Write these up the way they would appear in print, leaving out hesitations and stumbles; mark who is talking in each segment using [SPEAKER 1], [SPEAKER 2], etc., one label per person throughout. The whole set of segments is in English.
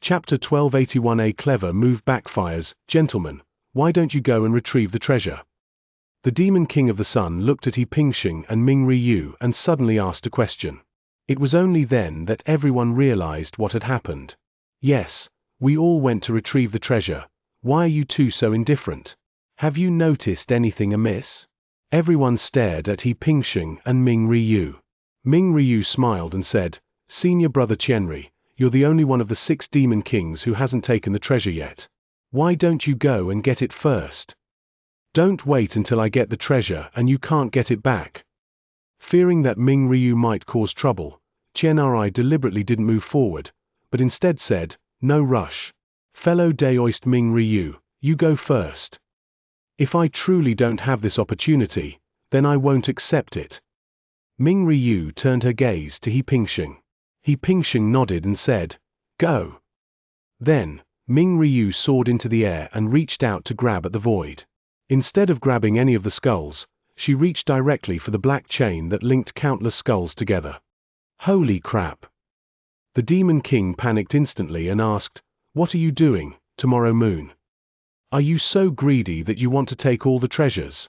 [SPEAKER 1] Chapter 1281. A clever move backfires. Gentlemen, why don't you go and retrieve the treasure? The Demon King of the Sun looked at He Pingxing and Ming Ryu and suddenly asked a question. It was only then that everyone realized what had happened. Yes, we all went to retrieve the treasure. Why are you two so indifferent? Have you noticed anything amiss? Everyone stared at He Pingxing and Ming Ryu. Ming Ryu smiled and said, Senior brother Qianri, you're the only one of the 6 Demon Kings who hasn't taken the treasure yet. Why don't you go and get it first? Don't wait until I get the treasure and you can't get it back. Fearing that Ming Ryu might cause trouble, Qianri deliberately didn't move forward, but instead said, no rush. Fellow Daoist Ming Ryu, you go first. If I truly don't have this opportunity, then I won't accept it. Ming Ryu turned her gaze to He Pingxing. He Pingxing nodded and said, go. Then, Ming Ryu soared into the air and reached out to grab at the void. Instead of grabbing any of the skulls, she reached directly for the black chain that linked countless skulls together. Holy crap! The Demon King panicked instantly and asked, what are you doing, Tomorrow Moon? Are you so greedy that you want to take all the treasures?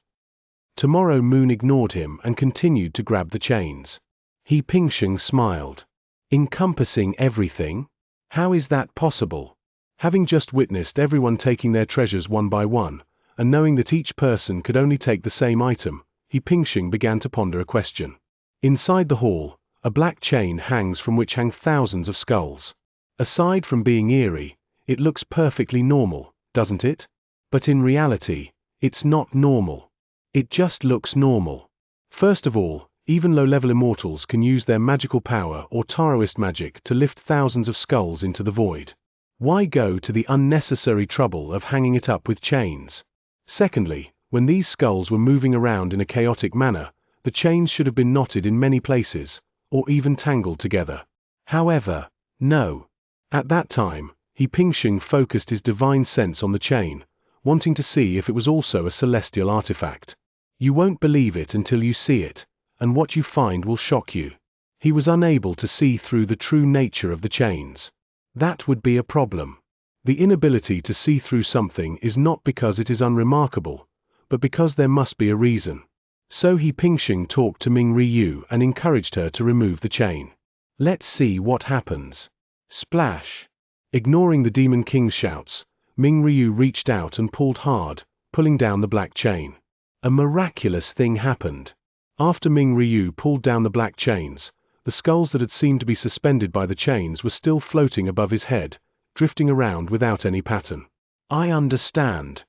[SPEAKER 1] Tomorrow Moon ignored him and continued to grab the chains. He Pingxing smiled. Encompassing everything? How is that possible? Having just witnessed everyone taking their treasures one by one, and knowing that each person could only take the same item, He Pingxing began to ponder a question. Inside the hall, a black chain hangs from which hang thousands of skulls. Aside from being eerie, it looks perfectly normal, doesn't it? But in reality, it's not normal. It just looks normal. First of all, even low-level immortals can use their magical power or Taoist magic to lift thousands of skulls into the void. Why go to the unnecessary trouble of hanging it up with chains? Secondly, when these skulls were moving around in a chaotic manner, the chains should have been knotted in many places, or even tangled together. However, no. At that time, He Pingxing focused his divine sense on the chain, wanting to see if it was also a celestial artifact. You won't believe it until you see it, and what you find will shock you. He was unable to see through the true nature of the chains. That would be a problem. The inability to see through something is not because it is unremarkable, but because there must be a reason. So He Pingxing talked to Ming Ryu and encouraged her to remove the chain. Let's see what happens. Splash! Ignoring the Demon King's shouts, Ming Ryu reached out and pulled hard, pulling down the black chain. A miraculous thing happened. After Ming Ryu pulled down the black chains, the skulls that had seemed to be suspended by the chains were still floating above his head, drifting around without any pattern. I understand.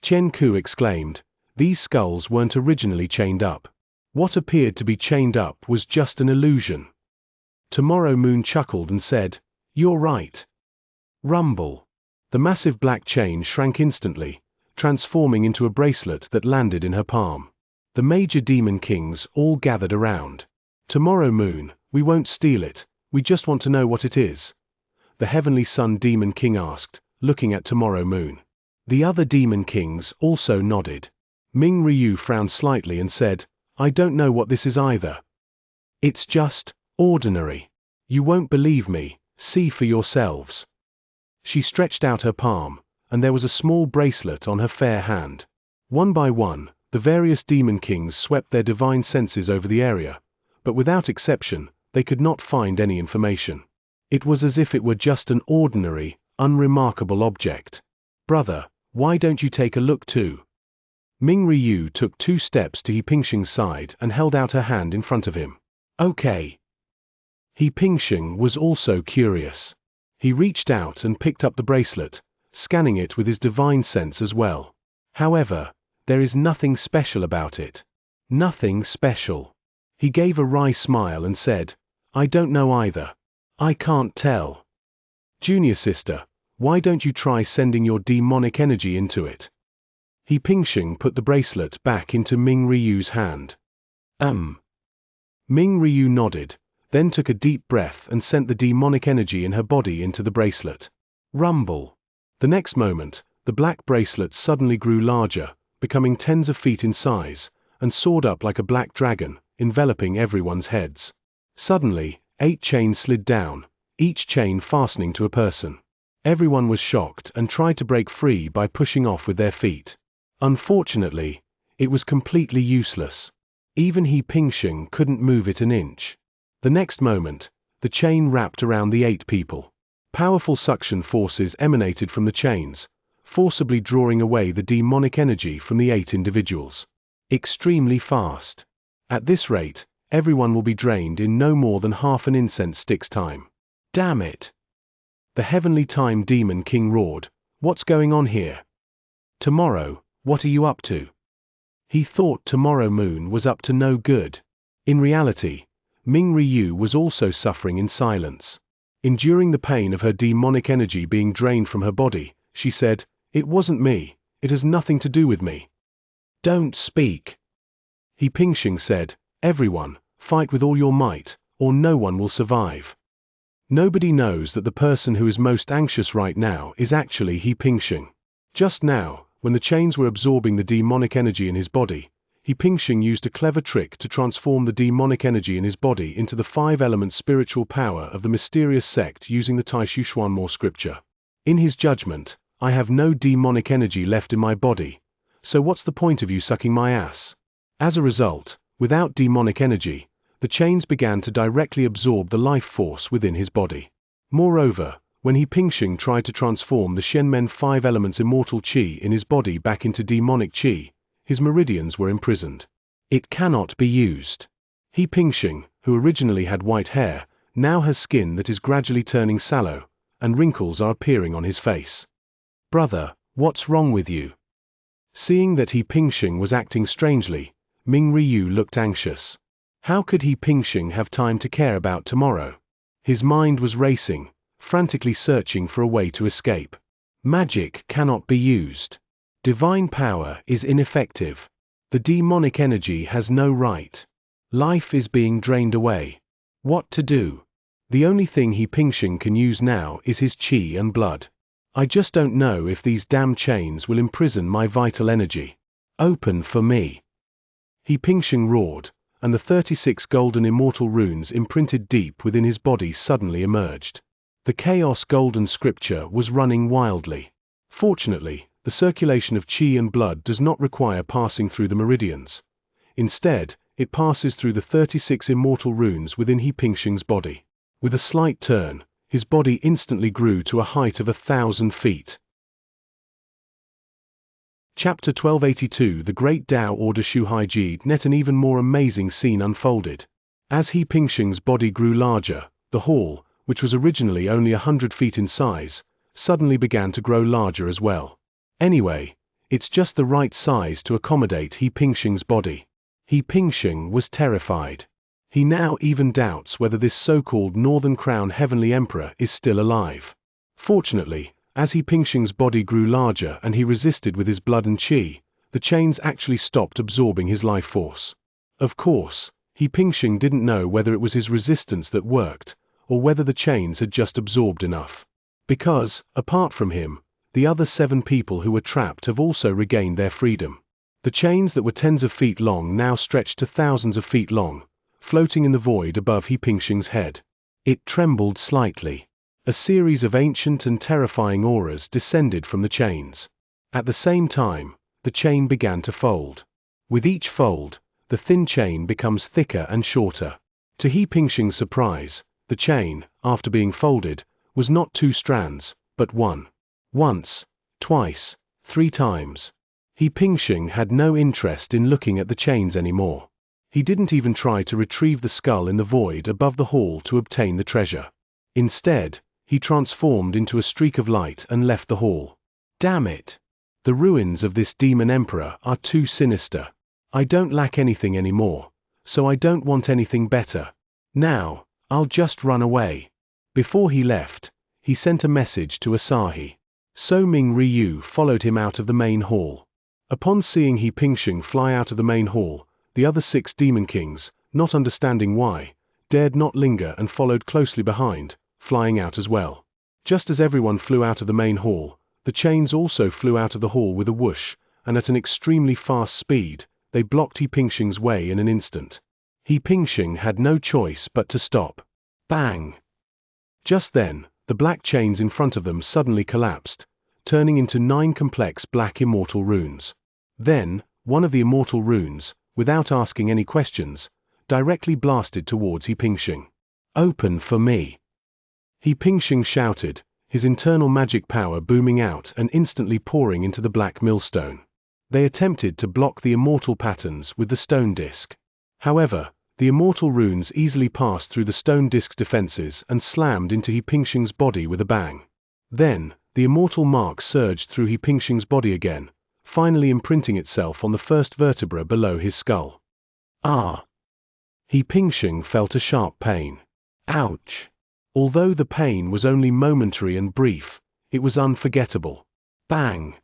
[SPEAKER 1] Chen Ku exclaimed. These skulls weren't originally chained up. What appeared to be chained up was just an illusion. Tomorrow Moon chuckled and said, you're right. Rumble. The massive black chain shrank instantly, transforming into a bracelet that landed in her palm. The major Demon Kings all gathered around. Tomorrow Moon, we won't steal it, we just want to know what it is. The Heavenly Sun Demon King asked, looking at Tomorrow Moon. The other Demon Kings also nodded. Ming Ryu frowned slightly and said, I don't know what this is either. It's just ordinary. You won't believe me, see for yourselves. She stretched out her palm, and there was a small bracelet on her fair hand. One by one, the various Demon Kings swept their divine senses over the area, but without exception, they could not find any information. It was as if it were just an ordinary, unremarkable object. Brother, why don't you take a look too? Ming Ryu took 2 steps to He Pingxing's side and held out her hand in front of him. Okay. He Pingxing was also curious. He reached out and picked up the bracelet, scanning it with his divine sense as well. However, there is nothing special about it. Nothing special. He gave a wry smile and said, I don't know either. I can't tell. Junior sister, why don't you try sending your demonic energy into it? He Pingxing put the bracelet back into Ming Ryu's hand. Ming Ryu nodded, then took a deep breath and sent the demonic energy in her body into the bracelet. Rumble. The next moment, the black bracelet suddenly grew larger, becoming tens of feet in size, and soared up like a black dragon, enveloping everyone's heads. Suddenly, 8 chains slid down, each chain fastening to a person. Everyone was shocked and tried to break free by pushing off with their feet. Unfortunately, it was completely useless. Even He Pingxing couldn't move it an inch. The next moment, the chain wrapped around the 8 people. Powerful suction forces emanated from the chains, forcibly drawing away the demonic energy from the 8 individuals. Extremely fast. At this rate, everyone will be drained in no more than half an incense stick's time. Damn it! The Heavenly Time Demon King roared, "What's going on here? Tomorrow, what are you up to?" He thought Tomorrow Moon was up to no good. In reality, Ming Ryu was also suffering in silence. Enduring the pain of her demonic energy being drained from her body, she said, "It wasn't me, it has nothing to do with me." "Don't speak." He Pingxing said, "Everyone, fight with all your might, or no one will survive." Nobody knows that the person who is most anxious right now is actually He Pingxing. Just now, when the chains were absorbing the demonic energy in his body, He Pingxing used a clever trick to transform the demonic energy in his body into the 5-element spiritual power of the mysterious sect using the Taishu Xuanmo scripture. In his judgment, "I have no demonic energy left in my body, so what's the point of you sucking my ass?" As a result, without demonic energy, the chains began to directly absorb the life force within his body. Moreover, when He Pingxing tried to transform the Shenmen 5 elements immortal qi in his body back into demonic qi, his meridians were imprisoned. It cannot be used. He Pingxing, who originally had white hair, now has skin that is gradually turning sallow, and wrinkles are appearing on his face. "Brother, what's wrong with you?" Seeing that He Pingxing was acting strangely, Ming Ryu looked anxious. How could He Pingxing have time to care about tomorrow? His mind was racing, frantically searching for a way to escape. Magic cannot be used. Divine power is ineffective. The demonic energy has no right. Life is being drained away. What to do? The only thing He Pingxing can use now is his qi and blood. I just don't know if these damn chains will imprison my vital energy. Open for me. He Pingxing roared, and the 36 golden immortal runes imprinted deep within his body suddenly emerged. The chaos golden scripture was running wildly. Fortunately, the circulation of qi and blood does not require passing through the meridians. Instead, it passes through the 36 immortal runes within He Pingxing's body. With a slight turn, his body instantly grew to a height of 1,000 feet. Chapter 1282 The Great Tao Order Shuhaiji Net an even more amazing scene unfolded. As He Pingxing's body grew larger, the hall, which was originally only 100 feet in size, suddenly began to grow larger as well. Anyway, it's just the right size to accommodate He Pingxing's body. He Pingxing was terrified. He now even doubts whether this so-called Northern Crown Heavenly Emperor is still alive. Fortunately, as He Pingxing's body grew larger and he resisted with his blood and qi, the chains actually stopped absorbing his life force. Of course, He Pingxing didn't know whether it was his resistance that worked, or whether the chains had just absorbed enough. Because, apart from him, the other 7 people who were trapped have also regained their freedom. The chains that were tens of feet long now stretched to thousands of feet long, floating in the void above He Pingxing's head. It trembled slightly. A series of ancient and terrifying auras descended from the chains. At the same time, the chain began to fold. With each fold, the thin chain becomes thicker and shorter. To He Pingxing's surprise, the chain, after being folded, was not 2 strands, but 1. Once, twice, 3 times. He Pingxing had no interest in looking at the chains anymore. He didn't even try to retrieve the skull in the void above the hall to obtain the treasure. Instead, he transformed into a streak of light and left the hall. Damn it! The ruins of this demon emperor are too sinister. I don't lack anything anymore, so I don't want anything better. Now, I'll just run away. Before he left, he sent a message to Asahi. So Ming Ryu followed him out of the main hall. Upon seeing He Pingxing fly out of the main hall, the other 6 demon kings, not understanding why, dared not linger and followed closely behind, flying out as well. Just as everyone flew out of the main hall, the chains also flew out of the hall with a whoosh, and at an extremely fast speed, they blocked He Pingxing's way in an instant. He Pingxing had no choice but to stop. Bang! Just then, The black chains in front of them suddenly collapsed, turning into 9 complex black immortal runes. Then, one of the immortal runes, without asking any questions, directly blasted towards He Pingxing. "Open for me!" He Pingxing shouted, his internal magic power booming out and instantly pouring into the black millstone. They attempted to block the immortal patterns with the stone disc. However, the immortal runes easily passed through the stone disc's defenses and slammed into He Pingxing's body with a bang. Then, the immortal mark surged through He Pingxing's body again, finally imprinting itself on the first vertebra below his skull. Ah! He Pingxing felt a sharp pain. Ouch! Although the pain was only momentary and brief, it was unforgettable. Bang!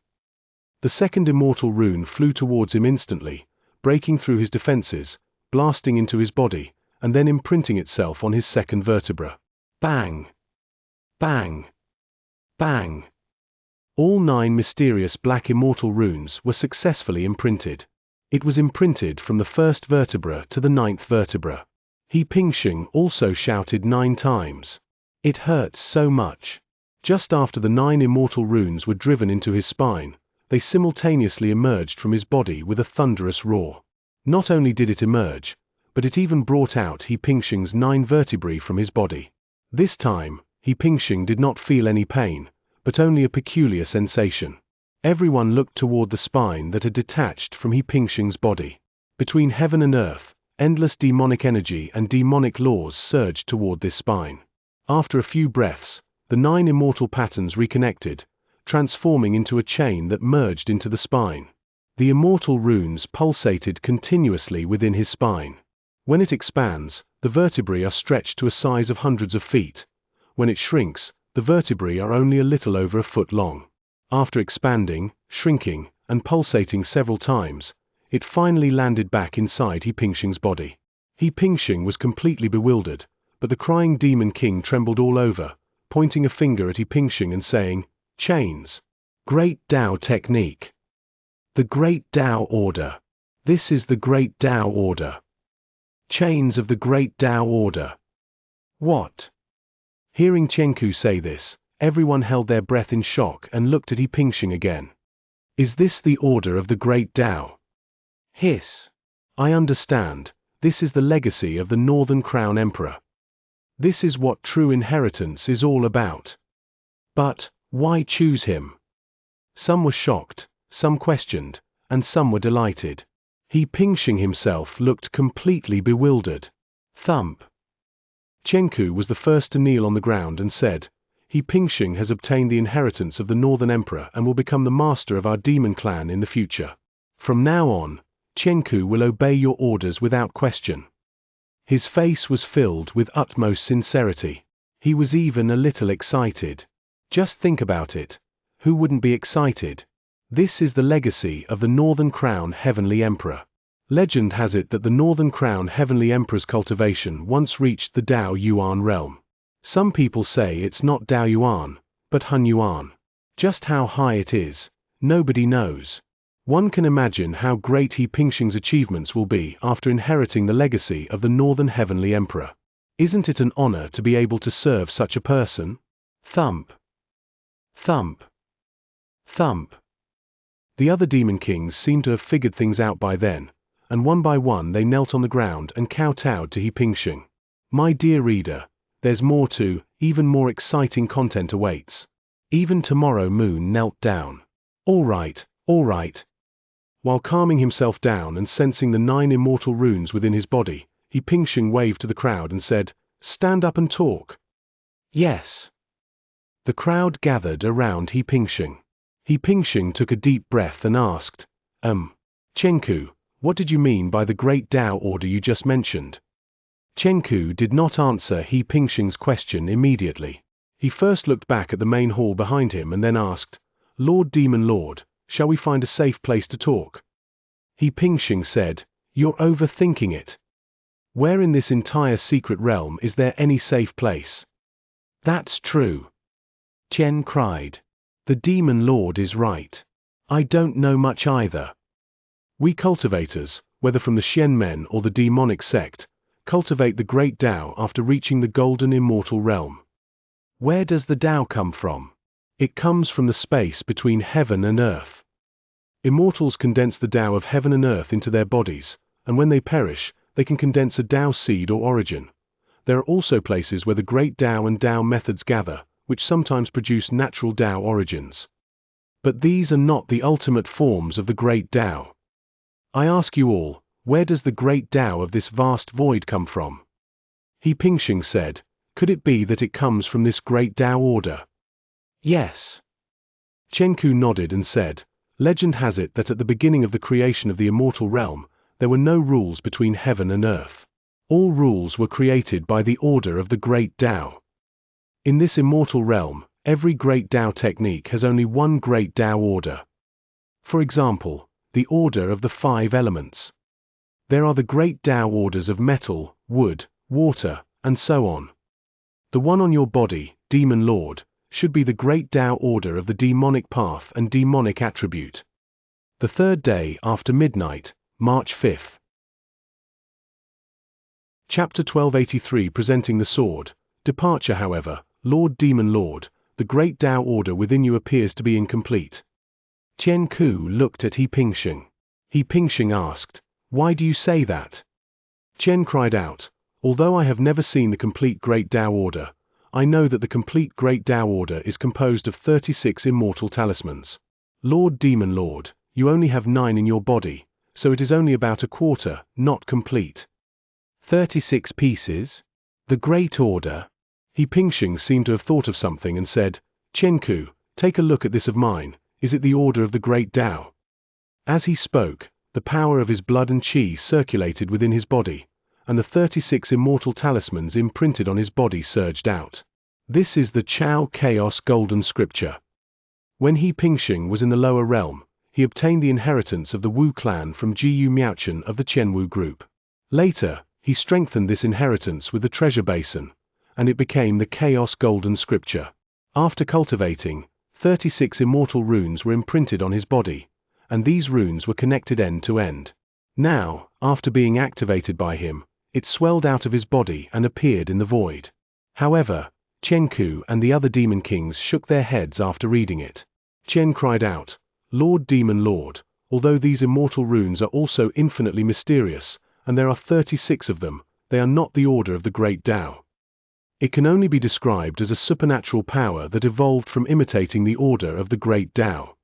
[SPEAKER 1] The second immortal rune flew towards him instantly, breaking through his defenses, blasting into his body, and then imprinting itself on his second vertebra. Bang! Bang! Bang! All 9 mysterious black immortal runes were successfully imprinted. It was imprinted from the first vertebra to the 9th vertebra. He Pingxing also shouted 9 times. It hurts so much. Just after the 9 immortal runes were driven into his spine, they simultaneously emerged from his body with a thunderous roar. Not only did it emerge, but it even brought out He Pingxing's 9 vertebrae from his body. This time, He Pingxing did not feel any pain, but only a peculiar sensation. Everyone looked toward the spine that had detached from He Pingxing's body. Between heaven and earth, endless demonic energy and demonic laws surged toward this spine. After a few breaths, the 9 immortal patterns reconnected, transforming into a chain that merged into the spine. The immortal runes pulsated continuously within his spine. When it expands, the vertebrae are stretched to a size of hundreds of feet. When it shrinks, the vertebrae are only a little over a foot long. After expanding, shrinking, and pulsating several times, it finally landed back inside He Pingxing's body. He Pingxing was completely bewildered, but the crying Demon King trembled all over, pointing a finger at He Pingxing and saying, "Chains. Great Tao technique. The Great Tao Order. This is the Great Tao Order. Chains of the Great Tao Order." What? Hearing Xianxia say this, everyone held their breath in shock and looked at He Pingxing again. Is this the order of the Great Tao? Hiss. I understand, this is the legacy of the Northern Crown Emperor. This is what true inheritance is all about. But, why choose him? Some were shocked, some questioned, and some were delighted. He Pingxing himself looked completely bewildered. Thump. Xianxia was the first to kneel on the ground and said, He Pingxing has obtained the inheritance of the Northern Emperor and will become the master of our demon clan in the future. From now on, Xianxia will obey your orders without question. His face was filled with utmost sincerity. He was even a little excited. Just think about it. Who wouldn't be excited? This is the legacy of the Northern Crown Heavenly Emperor. Legend has it that the Northern Crown Heavenly Emperor's cultivation once reached the Dao Yuan realm. Some people say it's not Dao Yuan, but Hun Yuan. Just how high it is, nobody knows. One can imagine how great He Pingxing's achievements will be after inheriting the legacy of the Northern Heavenly Emperor. Isn't it an honor to be able to serve such a person? Thump. Thump. Thump. The other demon kings seemed to have figured things out by then, and one by one they knelt on the ground and kowtowed to He Pingxing. My dear reader, there's more to, even more exciting content awaits. Even tomorrow Moon knelt down. All right, all right. While calming himself down and sensing the 9 immortal runes within his body, He Pingxing waved to the crowd and said, "Stand up and talk." Yes. The crowd gathered around He Pingxing. He Pingxing took a deep breath and asked, Xianxia, what did you mean by the Great Tao Order you just mentioned? Xianxia did not answer He Pingxing's question immediately. He first looked back at the main hall behind him and then asked, Lord Demon Lord, shall we find a safe place to talk? He Pingxing said, You're overthinking it. Where in this entire secret realm is there any safe place? That's true. Chen cried. The Demon Lord is right. I don't know much either. We cultivators, whether from the Xian men or the demonic sect, cultivate the Great Tao after reaching the Golden Immortal Realm. Where does the Tao come from? It comes from the space between heaven and earth. Immortals condense the Tao of heaven and earth into their bodies, and when they perish, they can condense a Tao seed or origin. There are also places where the great Tao and Tao methods gather, which sometimes produce natural Tao origins. But these are not the ultimate forms of the great Tao. I ask you all, where does the great Tao of this vast void come from? He Pingxing said, could it be that it comes from this great Tao order? Yes. Qianku nodded and said, legend has it that at the beginning of the creation of the immortal realm, there were no rules between heaven and earth. All rules were created by the order of the great Tao. In this immortal realm, every great Tao technique has only one great Tao order. For example, the order of the 5 elements. There are the great Tao orders of metal, wood, water, and so on. The one on your body, Demon Lord, should be the great Tao order of the demonic path and demonic attribute. The 3rd day after midnight, March 5th. Chapter 1283 Presenting the Sword. Departure. However, Lord Demon Lord, the great Tao order within you appears to be incomplete. Qianku looked at He Pingxing. He Pingxing asked, why do you say that? Qian cried out, although I have never seen the complete great Tao order, I know that the complete great Tao order is composed of 36 immortal talismans. Lord Demon Lord, you only have 9 in your body, so it is only about a quarter, not complete. 36 pieces? The great order? He Pingxing seemed to have thought of something and said, Qianku, take a look at this of mine, is it the order of the great Tao? As he spoke, the power of his blood and qi circulated within his body, and the 36 immortal talismans imprinted on his body surged out. This is the Chao Chaos Golden Scripture. When He Pingxing was in the lower realm, he obtained the inheritance of the Wu clan from Jiyu Miaochen of the Qianwu group. Later, he strengthened this inheritance with the treasure basin, and it became the Chaos Golden Scripture. After cultivating, 36 immortal runes were imprinted on his body, and these runes were connected end to end. Now, after being activated by him, it swelled out of his body and appeared in the void. However, Qianku and the other demon kings shook their heads after reading it. Qian cried out, Lord Demon Lord, although these immortal runes are also infinitely mysterious, and there are 36 of them, they are not the order of the great Tao. It can only be described as a supernatural power that evolved from imitating the order of the great Tao.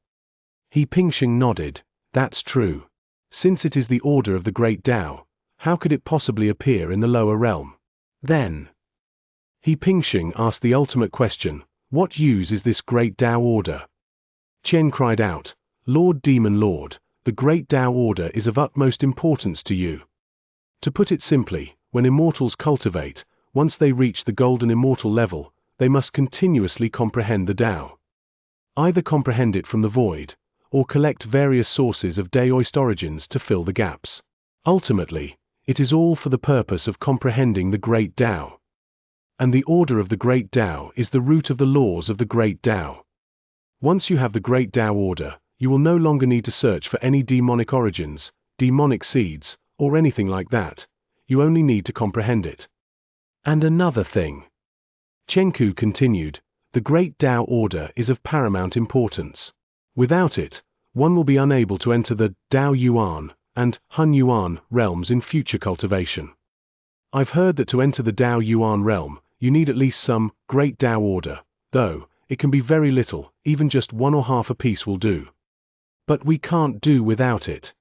[SPEAKER 1] He Pingxing nodded, that's true. Since it is the order of the great Tao, how could it possibly appear in the lower realm? Then, He Pingxing asked the ultimate question, what use is this great Tao order? Qian cried out, Lord Demon Lord, the great Tao order is of utmost importance to you. To put it simply, when immortals cultivate, once they reach the golden immortal level, they must continuously comprehend the Tao. Either comprehend it from the void, or collect various sources of Daoist origins to fill the gaps. Ultimately, it is all for the purpose of comprehending the great Tao. And the order of the great Tao is the root of the laws of the great Tao. Once you have the great Tao order, you will no longer need to search for any demonic origins, demonic seeds, or anything like that. You only need to comprehend it. And another thing. Qianku continued, the great Tao order is of paramount importance. Without it, one will be unable to enter the Dao Yuan and Hun Yuan realms in future cultivation. I've heard that to enter the Dao Yuan realm, you need at least some great Tao order, though it can be very little, even just 1 or half a piece will do. But we can't do without it.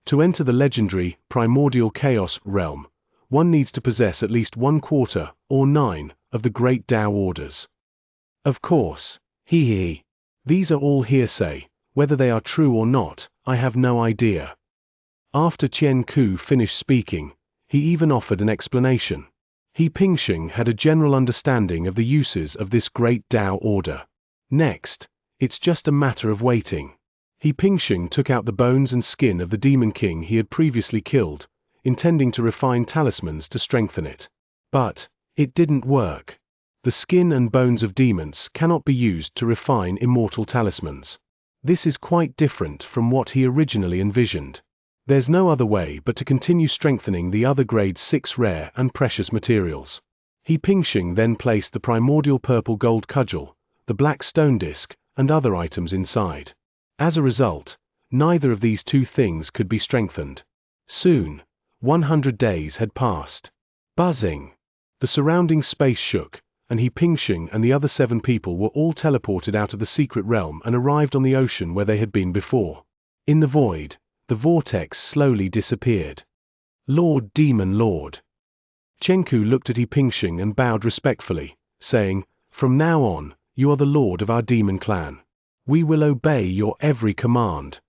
[SPEAKER 1] To enter the legendary primordial chaos realm, one needs to possess at least 1/4 or 9 of the great Tao orders. Of course, these are all hearsay, whether they are true or not, I have no idea. After Qianku finished speaking, he even offered an explanation. He Pingxing had a general understanding of the uses of this great Tao order. Next, it's just a matter of waiting. He Pingxing took out the bones and skin of the demon king he had previously killed, intending to refine talismans to strengthen it. But it didn't work. The skin and bones of demons cannot be used to refine immortal talismans. This is quite different from what he originally envisioned. There's no other way but to continue strengthening the other grade 6 rare and precious materials. He Pingxing then placed the primordial purple gold cudgel, the black stone disc, and other items inside. As a result, neither of these two things could be strengthened. Soon, 100 days had passed. Buzzing. The surrounding space shook, and He Pingxing and the other 7 people were all teleported out of the secret realm and arrived on the ocean where they had been before. In the void, the vortex slowly disappeared. Lord Demon Lord. Chenku looked at He Pingxing and bowed respectfully, saying, "From now on, you are the lord of our demon clan. We will obey your every command."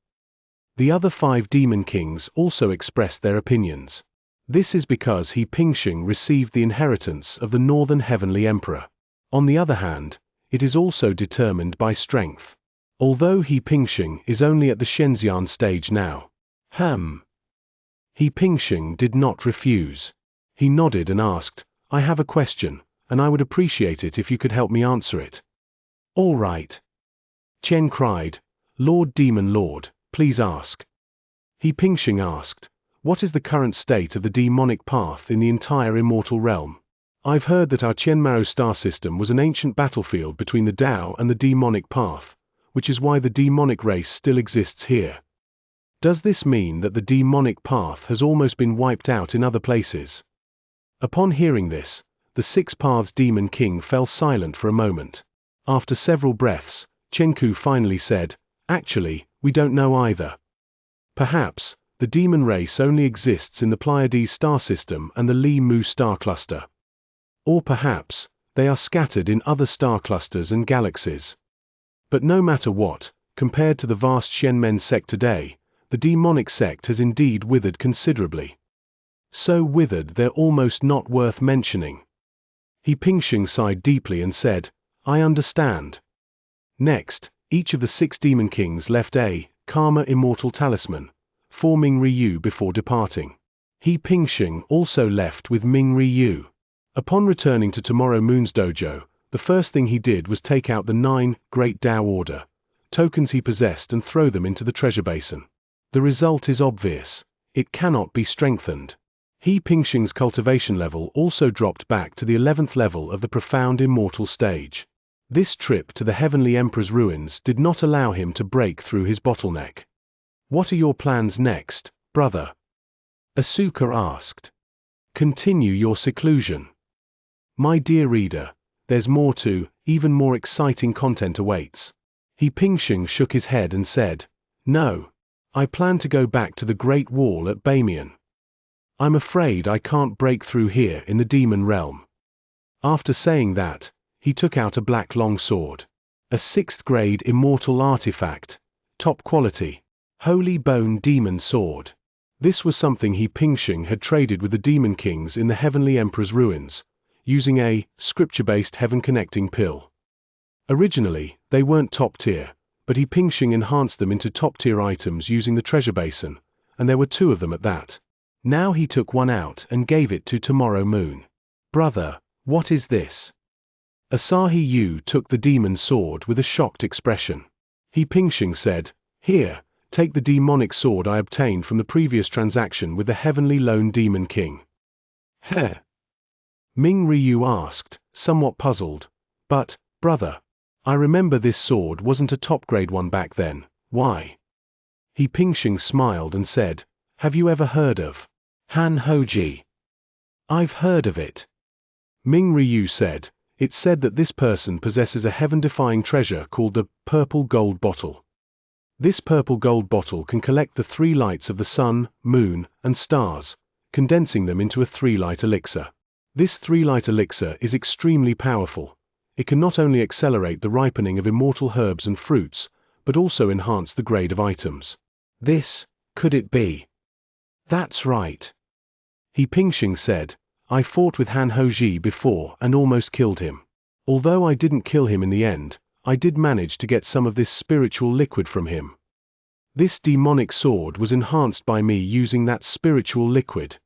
[SPEAKER 1] The other 5 demon kings also expressed their opinions. This is because He Pingxing received the inheritance of the Northern Heavenly Emperor. On the other hand, it is also determined by strength. Although He Pingxing is only at the Xianxia stage now. He Pingxing did not refuse. He nodded and asked, "I have a question, and I would appreciate it if you could help me answer it." "All right." Chen cried, "Lord Demon Lord, please ask." He Pingxing asked, "What is the current state of the demonic path in the entire immortal realm? I've heard that our Qianmao star system was an ancient battlefield between the Tao and the demonic path, which is why the demonic race still exists here. Does this mean that the demonic path has almost been wiped out in other places?" Upon hearing this, the 6 Paths Demon King fell silent for a moment. After several breaths, Chenku finally said, "Actually, we don't know either. Perhaps, the demon race only exists in the Pleiades star system and the Li Mu star cluster. Or perhaps, they are scattered in other star clusters and galaxies. But no matter what, compared to the vast Shenmen sect today, the demonic sect has indeed withered considerably. So withered they're almost not worth mentioning." He Pingxing sighed deeply and said, "I understand." Next, each of the 6 demon kings left a Karma Immortal Talisman for Ming Ryu before departing. He Pingxing also left with Ming Ryu. Upon returning to Tomorrow Moon's dojo, the first thing he did was take out the 9 Great Tao Order tokens he possessed and throw them into the treasure basin. The result is obvious. It cannot be strengthened. He Pingxing's cultivation level also dropped back to the 11th level of the profound immortal stage. This trip to the Heavenly Emperor's ruins did not allow him to break through his bottleneck. "What are your plans next, brother?" Asuka asked. "Continue your seclusion. My dear reader, there's more to, even more exciting content awaits." He Pingxing shook his head and said, "No. I plan to go back to the Great Wall at Bamian. I'm afraid I can't break through here in the demon realm." After saying that, he took out a black long sword. A 6th grade immortal artifact. Top quality. Holy Bone Demon Sword. This was something He Pingxing had traded with the Demon Kings in the Heavenly Emperor's ruins, using a scripture-based heaven-connecting pill. Originally, they weren't top tier, but He Pingxing enhanced them into top-tier items using the treasure basin, and there were 2 of them at that. Now he took one out and gave it to Tomorrow Moon. "Brother, what is this?" Asahi Yu took the demon sword with a shocked expression. He Pingxing said, "Here, take the demonic sword I obtained from the previous transaction with the Heavenly Lone Demon King." "Heh?" Ming Ryu asked, somewhat puzzled. "But, brother, I remember this sword wasn't a top-grade one back then, why?" He Pingxing smiled and said, "Have you ever heard of Han Hoji?" "I've heard of it." Ming Ryu said, "It's said that this person possesses a heaven-defying treasure called the Purple Gold Bottle. This purple gold bottle can collect the 3 lights of the sun, moon, and stars, condensing them into a 3-light elixir. This 3-light elixir is extremely powerful. It can not only accelerate the ripening of immortal herbs and fruits, but also enhance the grade of items. This, could it be?" "That's right." He Pingxing said, "I fought with Han Hoji before and almost killed him. Although I didn't kill him in the end, I did manage to get some of this spiritual liquid from him. This demonic sword was enhanced by me using that spiritual liquid.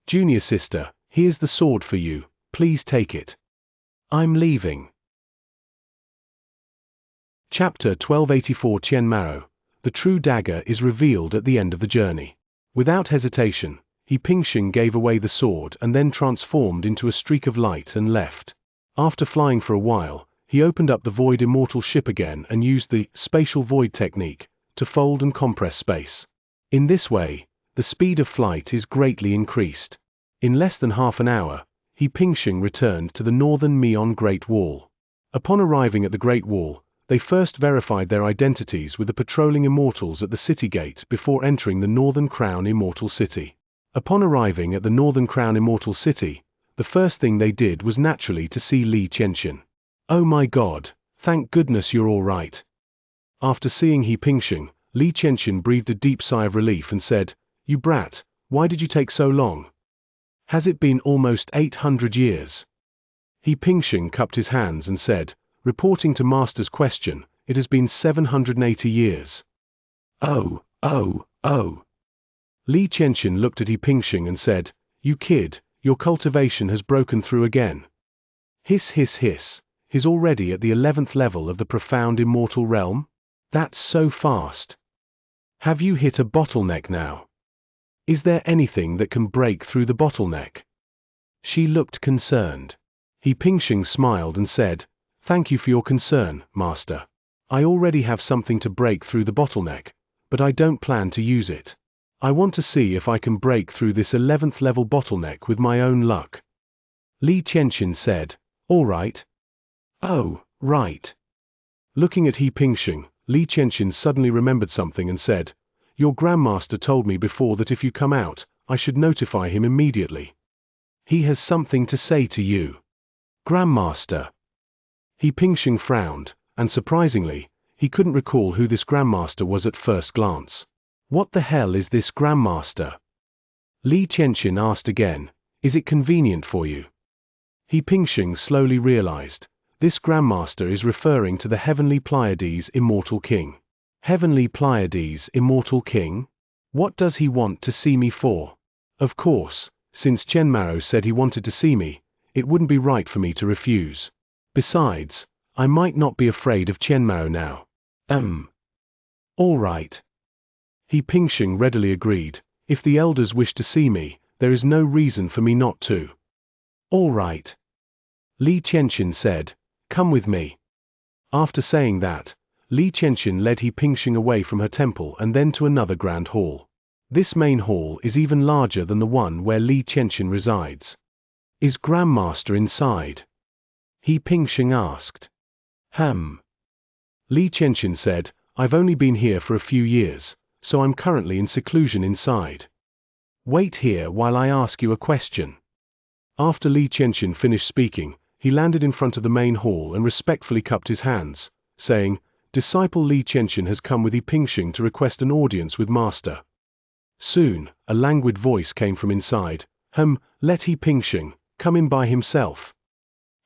[SPEAKER 1] Junior sister, here's the sword for you, please take it. I'm leaving." Chapter 1284 Qianmao. The true dagger is revealed at the end of the journey. Without hesitation, He Pingxing gave away the sword and then transformed into a streak of light and left. After flying for a while, he opened up the Void Immortal ship again and used the spatial void technique to fold and compress space. In this way, the speed of flight is greatly increased. In less than half an hour, He Pingxing returned to the northern Meon Great Wall. Upon arriving at the Great Wall, they first verified their identities with the patrolling immortals at the city gate before entering the Northern Crown Immortal City. Upon arriving at the Northern Crown Immortal City, the first thing they did was naturally to see Li Qianxin. "Oh my God, thank goodness you're all right." After seeing He Pingxing, Li Qianxin breathed a deep sigh of relief and said, "You brat, why did you take so long? Has it been almost 800 years? He Pingxing cupped his hands and said, reporting to Master's question, "It has been 780 years. Oh. Li Qianxin looked at He Pingxing and said, "You kid, your cultivation has broken through again." Hiss hiss hiss, he's already at the 11th level of the profound immortal realm? That's so fast. Have you hit a bottleneck now? Is there anything that can break through the bottleneck? She looked concerned. He Pingxing smiled and said, "Thank you for your concern, Master. I already have something to break through the bottleneck, but I don't plan to use it. I want to see if I can break through this 11th level bottleneck with my own luck." Li Qianxin said, "All right." "Oh, right." Looking at He Pingxing, Li Qianxin suddenly remembered something and said, "Your Grandmaster told me before that if you come out, I should notify him immediately. He has something to say to you." "Grandmaster?" He Pingxing frowned, and surprisingly, he couldn't recall who this Grandmaster was at first glance. "What the hell is this Grandmaster?" Li Qianxin asked again, "Is it convenient for you?" He Pingxing slowly realized, this Grandmaster is referring to the Heavenly Pleiades Immortal King. Heavenly Pleiades Immortal King? What does he want to see me for? Of course, since Chen Mao said he wanted to see me, it wouldn't be right for me to refuse. Besides, I might not be afraid of Chen Mao now. All right. He Pingxing readily agreed, if the elders wish to see me, there is no reason for me not to. All right. Li Qianxin said, "Come with me." After saying that, Li Qianxin led He Pingxing away from her temple and then to another grand hall. This main hall is even larger than the one where Li Qianxin resides. "Is Grandmaster inside?" He Pingxing asked. Li Qianxin said, "I've only been here for a few years, so I'm currently in seclusion inside. Wait here while I ask you a question." After Li Qianxin finished speaking, he landed in front of the main hall and respectfully cupped his hands, saying, "Disciple Li Qianxin has come with He Pingxing to request an audience with Master." Soon, a languid voice came from inside, "Let He Pingxing come in by himself."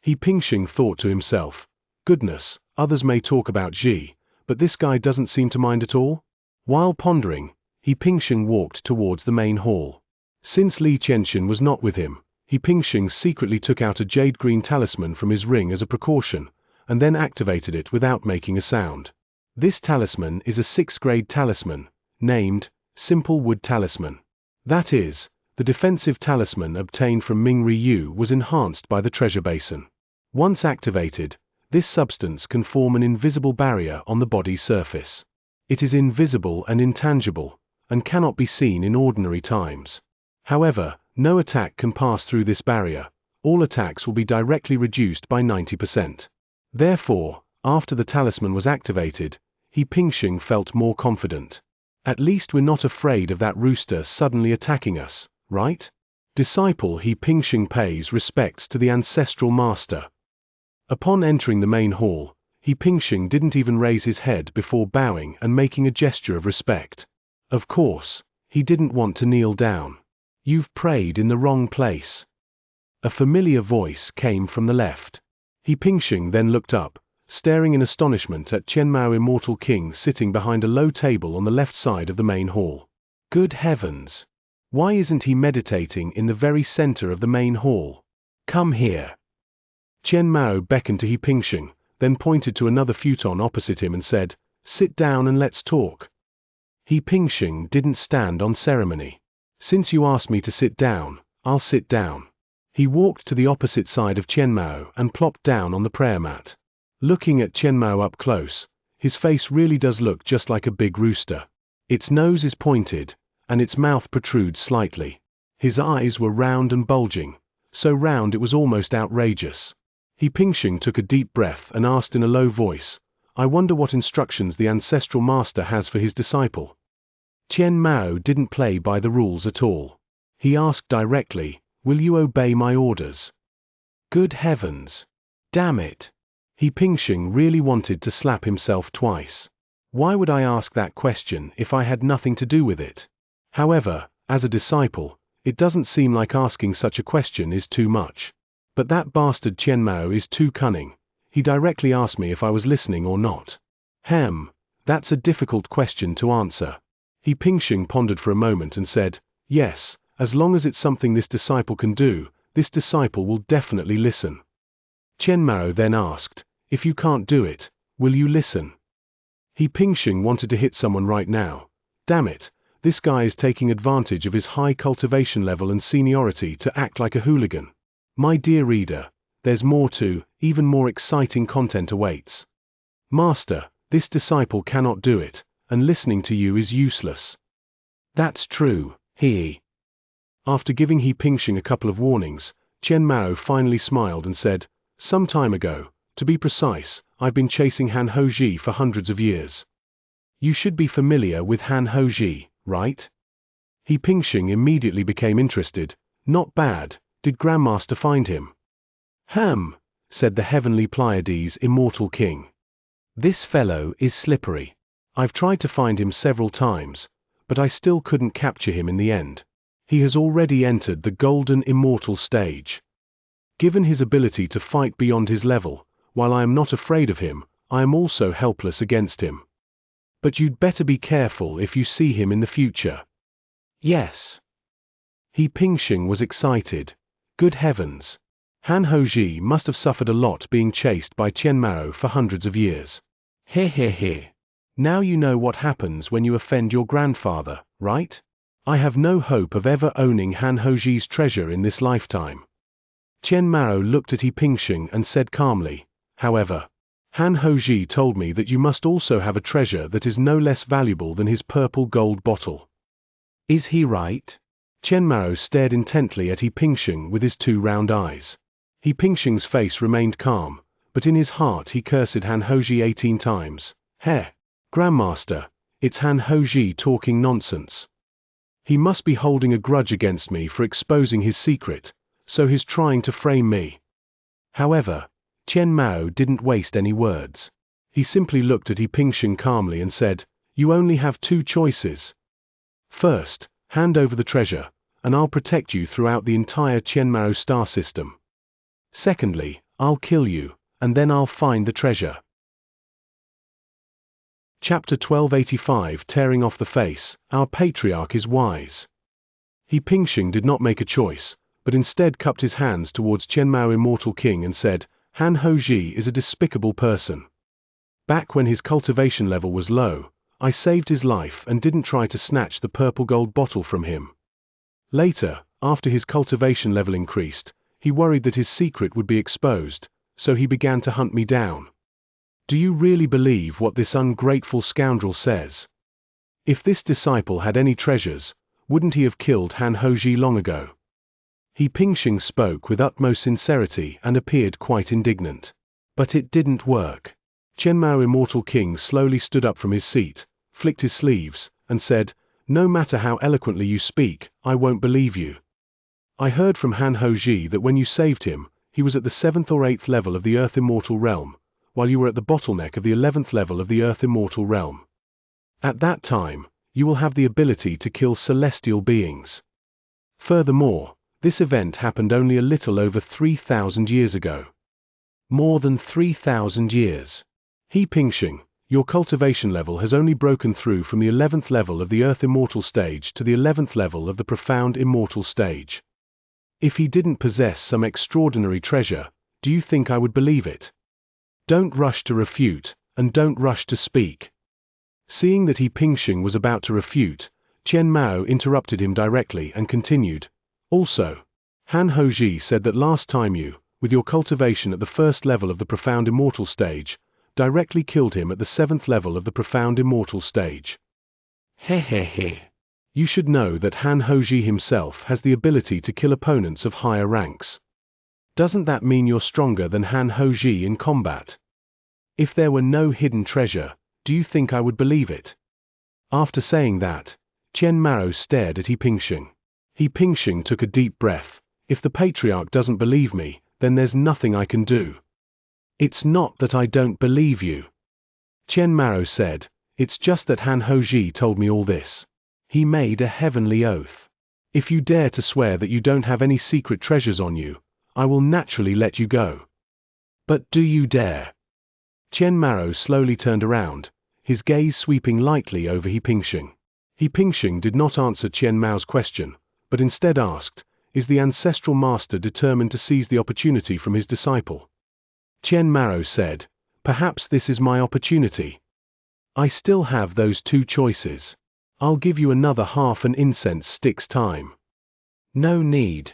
[SPEAKER 1] He Pingxing thought to himself, "Goodness, others may talk about Xi, but this guy doesn't seem to mind at all." While pondering, He Pingxing walked towards the main hall. Since Li Qianxin was not with him, He Pingxing secretly took out a jade-green talisman from his ring as a precaution, and then activated it without making a sound. This talisman is a 6th grade talisman, named Simple Wood Talisman. That is, the defensive talisman obtained from Ming Yu was enhanced by the treasure basin. Once activated, this substance can form an invisible barrier on the body's surface. It is invisible and intangible, and cannot be seen in ordinary times. However, no attack can pass through this barrier. All attacks will be directly reduced by 90%. Therefore, after the talisman was activated, He Pingxing felt more confident. At least we're not afraid of that rooster suddenly attacking us, right? Disciple He Pingxing pays respects to the ancestral master. Upon entering the main hall, He Pingxing didn't even raise his head before bowing and making a gesture of respect. Of course, he didn't want to kneel down. "You've prayed in the wrong place." A familiar voice came from the left. He Pingxing then looked up, staring in astonishment at Chen Mao Immortal King sitting behind a low table on the left side of the main hall. Good heavens! Why isn't he meditating in the very center of the main hall? Come here. Chen Mao beckoned to He Pingxing, then pointed to another futon opposite him and said, "Sit down and let's talk." He Pingxing didn't stand on ceremony. Since you asked me to sit down, I'll sit down. He walked to the opposite side of Qianmao and plopped down on the prayer mat. Looking at Qianmao up close, his face really does look just like a big rooster. Its nose is pointed, and its mouth protrudes slightly. His eyes were round and bulging, so round it was almost outrageous. He Pingxing took a deep breath and asked in a low voice, I wonder what instructions the ancestral master has for his disciple. Qianmao didn't play by the rules at all. He asked directly, will you obey my orders? Good heavens! Damn it! He Pingxing really wanted to slap himself twice. Why would I ask that question if I had nothing to do with it? However, as a disciple, it doesn't seem like asking such a question is too much. But that bastard Qianmao is too cunning. He directly asked me if I was listening or not. That's a difficult question to answer. He Pingxing pondered for a moment and said, yes, as long as it's something this disciple can do, this disciple will definitely listen. Qianmao then asked, if you can't do it, will you listen? He Pingxing wanted to hit someone right now. Damn it, this guy is taking advantage of his high cultivation level and seniority to act like a hooligan. My dear reader, there's more to, even more exciting content awaits. Master, this disciple cannot do it, and listening to you is useless. That's true, he. After giving He Pingxing a couple of warnings, Qianmao finally smiled and said, some time ago, to be precise, I've been chasing Han Houji for hundreds of years. You should be familiar with Han Houji, right? He Pingxing immediately became interested. Not bad, did Grandmaster find him? Said the heavenly Pleiades immortal king. This fellow is slippery. I've tried to find him several times, but I still couldn't capture him in the end. He has already entered the golden immortal stage. Given his ability to fight beyond his level, while I am not afraid of him, I am also helpless against him. But you'd better be careful if you see him in the future. Yes. He Pingxing was excited. Good heavens! Han Houji must have suffered a lot being chased by Qianmao for hundreds of years. He. Now you know what happens when you offend your grandfather, right? I have no hope of ever owning Han Houji's treasure in this lifetime. Qianmao looked at He Pingxing and said calmly, however, Han Houji told me that you must also have a treasure that is no less valuable than his purple gold bottle. Is he right? Qianmao stared intently at He Pingxing with his two round eyes. He Pingxing's face remained calm, but in his heart he cursed Han Houji 18 times. Grandmaster, it's Han Houji talking nonsense. He must be holding a grudge against me for exposing his secret, so he's trying to frame me. However, Qianmao didn't waste any words. He simply looked at He Pingxing calmly and said, you only have two choices. First, hand over the treasure, and I'll protect you throughout the entire Qianmao star system. Secondly, I'll kill you, and then I'll find the treasure. Chapter 1285 Tearing Off the Face, Our Patriarch is Wise. He Pingxing did not make a choice, but instead cupped his hands towards Qianmao Immortal King and said, Han Houji is a despicable person. Back when his cultivation level was low, I saved his life and didn't try to snatch the purple gold bottle from him. Later, after his cultivation level increased, he worried that his secret would be exposed, so he began to hunt me down. Do you really believe what this ungrateful scoundrel says? If this disciple had any treasures, wouldn't he have killed Han Houji long ago? He Pingxing spoke with utmost sincerity and appeared quite indignant. But it didn't work. Qianmao Immortal King slowly stood up from his seat, flicked his sleeves, and said, no matter how eloquently you speak, I won't believe you. I heard from Han Houji that when you saved him, he was at the 7th or 8th level of the Earth Immortal Realm, while you were at the bottleneck of the 11th level of the Earth Immortal Realm. At that time, you will have the ability to kill celestial beings. Furthermore, this event happened only a little over 3,000 years ago. More than 3,000 years. He Pingxing, your cultivation level has only broken through from the 11th level of the Earth Immortal stage to the 11th level of the Profound Immortal stage. If he didn't possess some extraordinary treasure, do you think I would believe it? Don't rush to refute, and don't rush to speak. Seeing that He Pingxing was about to refute, Qian Mao interrupted him directly and continued. Also, Han Houji said that last time you, with your cultivation at the first level of the profound immortal stage, directly killed him at the 7th level of the profound immortal stage. Hehehe. You should know that Han Houji himself has the ability to kill opponents of higher ranks. Doesn't that mean you're stronger than Han Houji in combat? If there were no hidden treasure, do you think I would believe it? After saying that, Qian Mao stared at He Pingsheng. He Pingsheng took a deep breath. If the patriarch doesn't believe me, then there's nothing I can do. It's not that I don't believe you, Qian Mao said, it's just that Han Houji told me all this. He made a heavenly oath. If you dare to swear that you don't have any secret treasures on you, I will naturally let you go. But do you dare? Qian Mao slowly turned around, his gaze sweeping lightly over He Pingsheng. He Pingsheng did not answer Qian Mao's question, but instead asked, is the ancestral master determined to seize the opportunity from his disciple? Qian Mao said, perhaps this is my opportunity. I still have those 2 choices. I'll give you another half an incense stick's time. No need.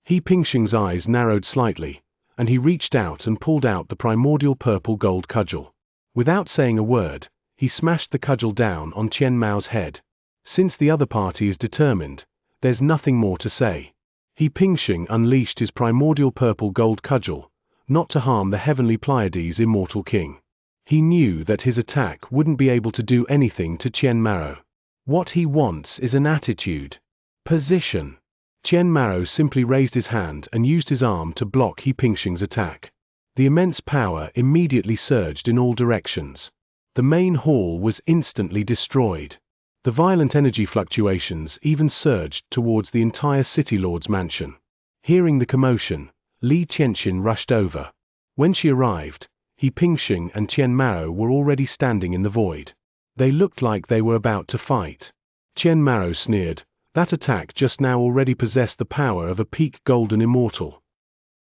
[SPEAKER 1] He Pingsheng's eyes narrowed slightly, and he reached out and pulled out the primordial purple gold cudgel. Without saying a word, he smashed the cudgel down on Qian Mao's head. Since the other party is determined, there's nothing more to say. He Pingsheng unleashed his primordial purple gold cudgel, not to harm the heavenly Pleiades immortal king. He knew that his attack wouldn't be able to do anything to Qian Mao. What he wants is an attitude. Position. Qian Mao simply raised his hand and used his arm to block He Pingsheng's attack. The immense power immediately surged in all directions. The main hall was instantly destroyed. The violent energy fluctuations even surged towards the entire city lord's mansion. Hearing the commotion, Li Qianxin rushed over. When she arrived, He Pingsheng and Qian Mao were already standing in the void. They looked like they were about to fight. Qian Mao sneered, that attack just now already possessed the power of a peak golden immortal.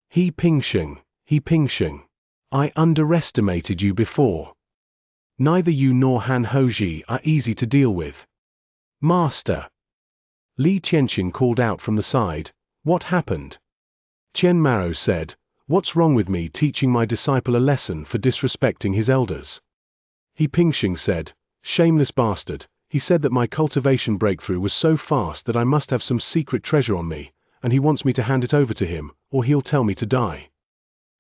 [SPEAKER 1] He Pingsheng, I underestimated you before. Neither you nor Han Houji are easy to deal with. Master. Li Qianxin called out from the side, what happened? Qian Mao said, what's wrong with me teaching my disciple a lesson for disrespecting his elders? He Pingsheng said, shameless bastard, he said that my cultivation breakthrough was so fast that I must have some secret treasure on me, and he wants me to hand it over to him, or he'll tell me to die.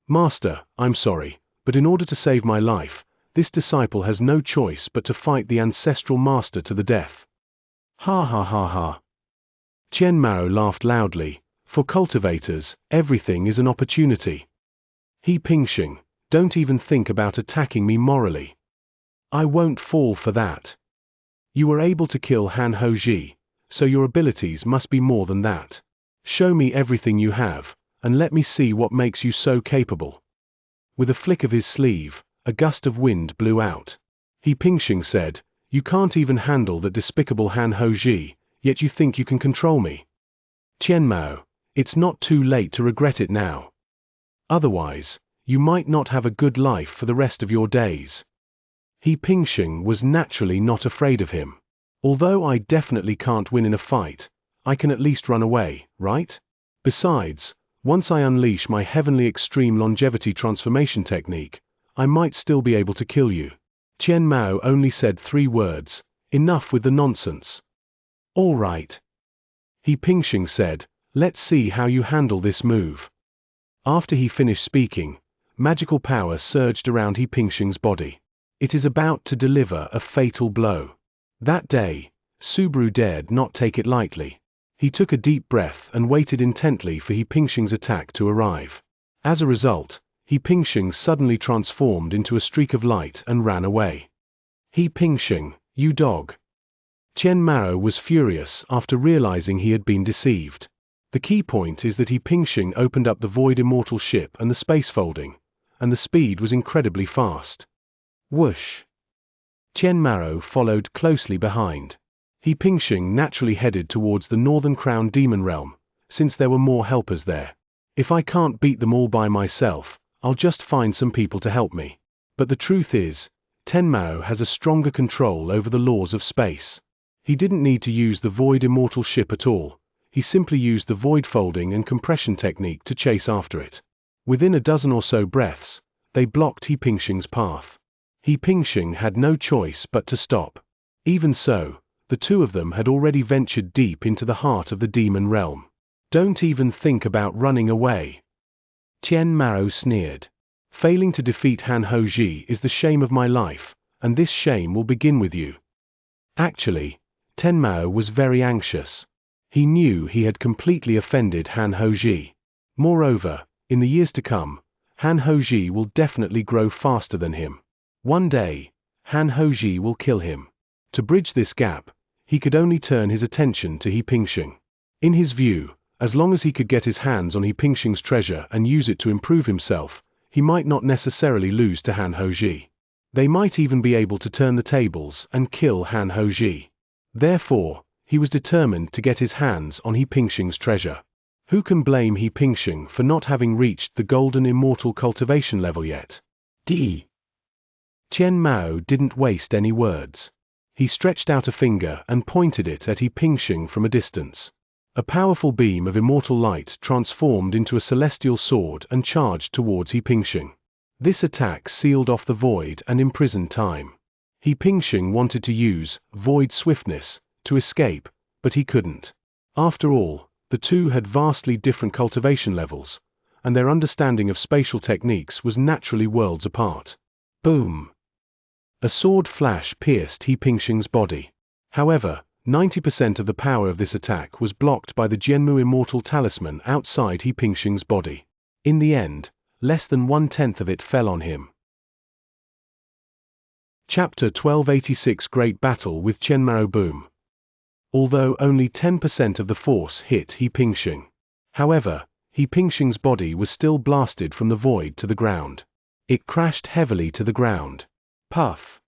[SPEAKER 1] Master, I'm sorry, but in order to save my life, this disciple has no choice but to fight the ancestral master to the death. Ha ha ha ha. Qian Mao laughed loudly. For cultivators, everything is an opportunity. He Pingsheng, don't even think about attacking me morally. I won't fall for that. You were able to kill Han Houji, so your abilities must be more than that. Show me everything you have, and let me see what makes you so capable. With a flick of his sleeve, a gust of wind blew out. He Pingsheng said, you can't even handle that despicable Han Houji, yet you think you can control me. Qian Mao, it's not too late to regret it now. Otherwise, you might not have a good life for the rest of your days. He Pingsheng was naturally not afraid of him. Although I definitely can't win in a fight, I can at least run away, right? Besides, once I unleash my heavenly extreme longevity transformation technique, I might still be able to kill you. Qian Mao only said 3 words, enough with the nonsense. All right. He Pingsheng said, let's see how you handle this move. After he finished speaking, magical power surged around He Pingsheng's body. It is about to deliver a fatal blow. That day, Subaru dared not take it lightly. He took a deep breath and waited intently for He Pingsheng's attack to arrive. As a result, He Pingsheng suddenly transformed into a streak of light and ran away. He Pingsheng, you dog. Qian Mao was furious after realizing he had been deceived. The key point is that He Pingsheng opened up the void immortal ship and the space folding, and the speed was incredibly fast. Whoosh. Qian Mao followed closely behind. He Pingsheng naturally headed towards the Northern Crown Demon Realm, since there were more helpers there. If I can't beat them all by myself, I'll just find some people to help me. But the truth is, Qian Mao has a stronger control over the laws of space. He didn't need to use the void immortal ship at all. He simply used the void folding and compression technique to chase after it. Within a dozen or so breaths, they blocked He Pingxing's path. He Pingxing had no choice but to stop. Even so, the two of them had already ventured deep into the heart of the demon realm. Don't even think about running away. Tian Mao sneered. Failing to defeat Han Houji is the shame of my life, and this shame will begin with you. Actually, Tian Mao was very anxious. He knew he had completely offended Han Houji. Moreover, in the years to come, Han Houji will definitely grow faster than him. One day, Han Houji will kill him. To bridge this gap, he could only turn his attention to He Pingxing. In his view, as long as he could get his hands on He Pingxing's treasure and use it to improve himself, he might not necessarily lose to Han Houji. They might even be able to turn the tables and kill Han Houji. Therefore, he was determined to get his hands on He Pingxing's treasure. Who can blame He Pingxing for not having reached the golden immortal cultivation level yet? Tian Mao didn't waste any words. He stretched out a finger and pointed it at He Pingxing from a distance. A powerful beam of immortal light transformed into a celestial sword and charged towards He Pingxing. This attack sealed off the void and imprisoned time. He Pingxing wanted to use void swiftness to escape, but he couldn't. After all, the two had vastly different cultivation levels, and their understanding of spatial techniques was naturally worlds apart. Boom! A sword flash pierced He Pingxing's body. However, 90% of the power of this attack was blocked by the Jianmu Immortal Talisman outside He Pingxing's body. In the end, less than 1/10 of it fell on him. Chapter 1286 Great Battle with Qianmao Boom. Although only 10% of the force hit He Pingxing. However, He Pingxing's body was still blasted from the void to the ground. It crashed heavily to the ground. Puff.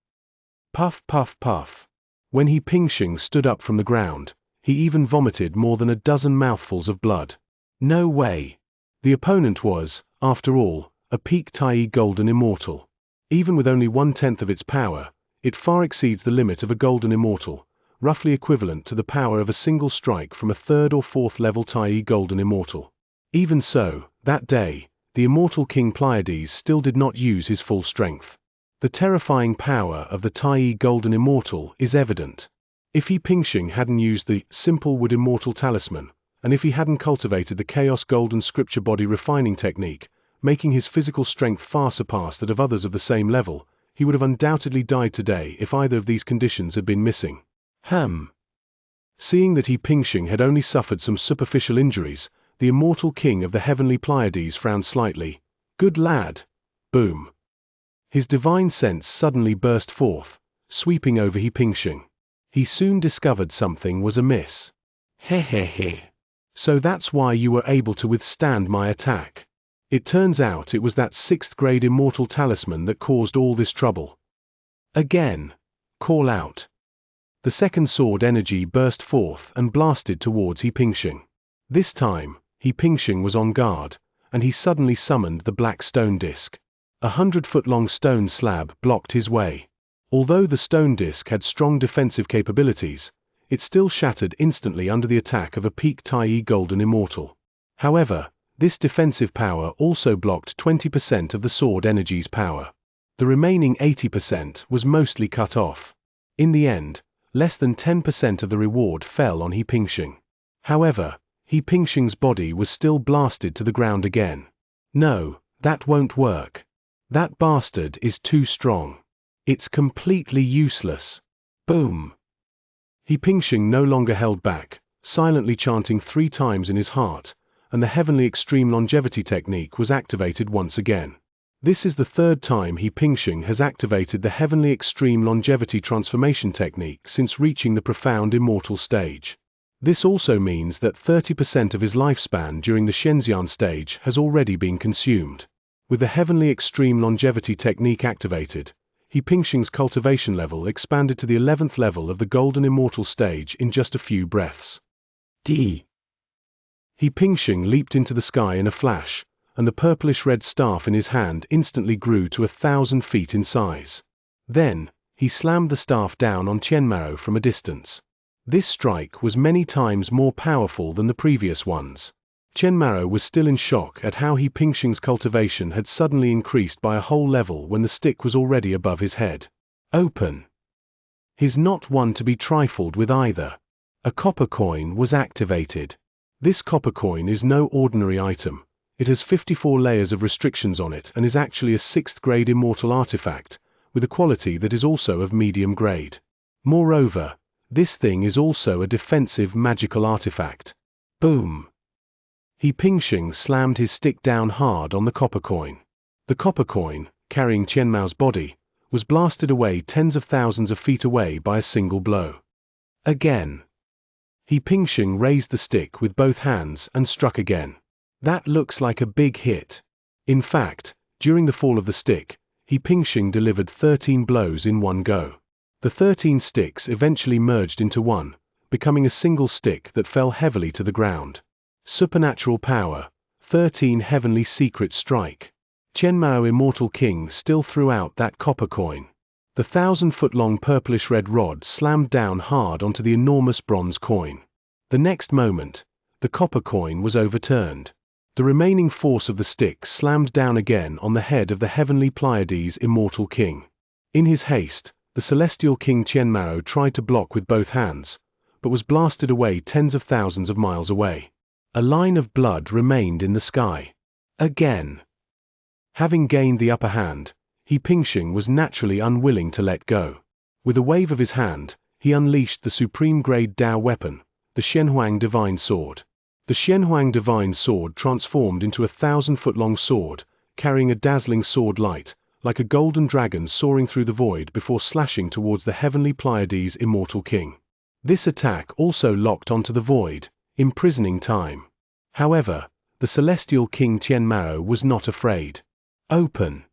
[SPEAKER 1] Puff puff puff. When He Pingxing stood up from the ground, he even vomited more than a dozen mouthfuls of blood. No way. The opponent was, after all, a peak Tai Golden Immortal. Even with only 1/10 of its power, it far exceeds the limit of a Golden Immortal, roughly equivalent to the power of a single strike from a 3rd or 4th level Tai Golden Immortal. Even so, that day, the Immortal King Pleiades still did not use his full strength. The terrifying power of the Tai Golden Immortal is evident. If He Pingxing hadn't used the Simple Wood Immortal Talisman, and if he hadn't cultivated the Chaos Golden Scripture Body Refining Technique, making his physical strength far surpass that of others of the same level, he would have undoubtedly died today if either of these conditions had been missing. Seeing that He Pingxing had only suffered some superficial injuries, the Immortal King of the Heavenly Pleiades frowned slightly. Good lad. Boom. His divine sense suddenly burst forth, sweeping over He Pingxing. He soon discovered something was amiss. Hehehe. So that's why you were able to withstand my attack. It turns out it was that 6th grade immortal talisman that caused all this trouble. Again. Call out. The second sword energy burst forth and blasted towards He Pingxing. This time, He Pingxing was on guard, and he suddenly summoned the black stone disc. 100-foot-long stone slab blocked his way. Although the stone disc had strong defensive capabilities, it still shattered instantly under the attack of a peak Tai Golden Immortal. However, this defensive power also blocked 20% of the sword energy's power. The remaining 80% was mostly cut off. In the end, less than 10% of the reward fell on He Pingxing. However, He Pingxing's body was still blasted to the ground again. No, that won't work. That bastard is too strong. It's completely useless. Boom. He Pingxing no longer held back, silently chanting 3 times in his heart, and the Heavenly Extreme Longevity Technique was activated once again. This is the 3rd time He Pingxing has activated the Heavenly Extreme Longevity Transformation Technique since reaching the Profound Immortal stage. This also means that 30% of his lifespan during the Xianxia stage has already been consumed. With the Heavenly Extreme Longevity Technique activated, He Pingxing's cultivation level expanded to the 11th level of the Golden Immortal stage in just a few breaths. He Pingxing leaped into the sky in a flash, and the purplish-red staff in his hand instantly grew to 1,000 feet in size. Then, he slammed the staff down on Qianmao from a distance. This strike was many times more powerful than the previous ones. Chen Mao was still in shock at how He Pingxing's cultivation had suddenly increased by a whole level when the stick was already above his head. Open. He's not one to be trifled with either. A copper coin was activated. This copper coin is no ordinary item. It has 54 layers of restrictions on it and is actually a 6th grade immortal artifact, with a quality that is also of medium grade. Moreover, this thing is also a defensive magical artifact. Boom! He Pingxing slammed his stick down hard on the copper coin. The copper coin, carrying Chen Mao's body, was blasted away tens of thousands of feet away by a single blow. Again. He Pingxing raised the stick with both hands and struck again. That looks like a big hit. In fact, during the fall of the stick, He Pingxing delivered 13 blows in one go. The 13 sticks eventually merged into one, becoming a single stick that fell heavily to the ground. Supernatural power, 13 heavenly secret strike. Chen Mao Immortal King still threw out that copper coin. The 1,000-foot-long purplish-red rod slammed down hard onto the enormous bronze coin. The next moment, the copper coin was overturned. The remaining force of the stick slammed down again on the head of the heavenly Pleiades Immortal King. In his haste, the celestial King Chen Mao tried to block with both hands, but was blasted away tens of thousands of miles away. A line of blood remained in the sky. Again. Having gained the upper hand, He Pingxing was naturally unwilling to let go. With a wave of his hand, he unleashed the supreme-grade Dao weapon, the Xianxia Divine Sword. The Xianxia Divine Sword transformed into a 1,000-foot-long sword, carrying a dazzling sword light, like a golden dragon soaring through the void before slashing towards the heavenly Pleiades Immortal King. This attack also locked onto the void, imprisoning time. However, the celestial King Chen Mao was not afraid. Open!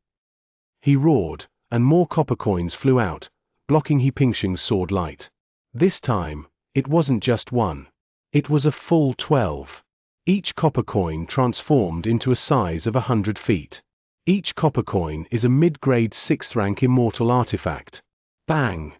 [SPEAKER 1] He roared, and more copper coins flew out, blocking He Pingxing's sword light. This time, it wasn't just one. It was a full 12. Each copper coin transformed into a size of 100 feet. Each copper coin is a mid-grade 6th rank immortal artifact. Bang!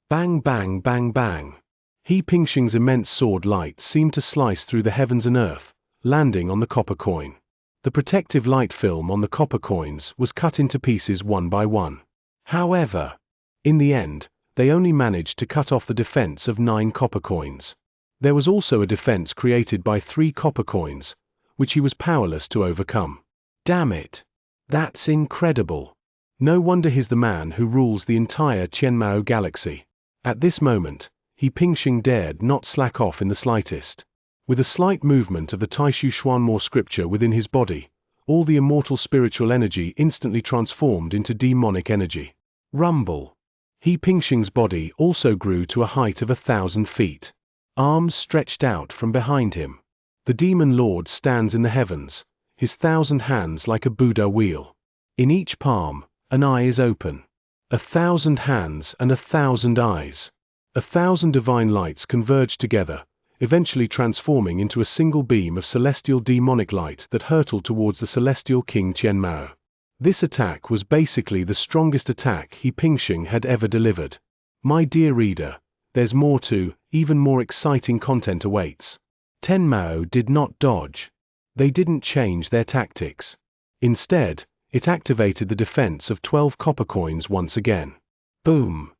[SPEAKER 1] Bang bang bang bang! He Pingxing's immense sword light seemed to slice through the heavens and earth, landing on the copper coin. The protective light film on the copper coins was cut into pieces one by one. However, in the end, they only managed to cut off the defense of 9 copper coins. There was also a defense created by 3 copper coins, which he was powerless to overcome. Damn it! That's incredible. No wonder he's the man who rules the entire Chen Mao galaxy. At this moment, He Pingxing dared not slack off in the slightest. With a slight movement of the Taishu Xuanmo scripture within his body, all the immortal spiritual energy instantly transformed into demonic energy. Rumble. He Pingxing's body also grew to a height of 1,000 feet. Arms stretched out from behind him. The demon lord stands in the heavens, his 1,000 hands like a Buddha wheel. In each palm, an eye is open. 1,000 hands and 1,000 eyes. 1,000 divine lights converge together, eventually transforming into a single beam of celestial demonic light that hurtled towards the celestial King Chen Mao. This attack was basically the strongest attack He Pingxing had ever delivered. My dear reader, there's more to, even more exciting content awaits. Chen Mao did not dodge. They didn't change their tactics. Instead, it activated the defense of 12 copper coins once again. Boom!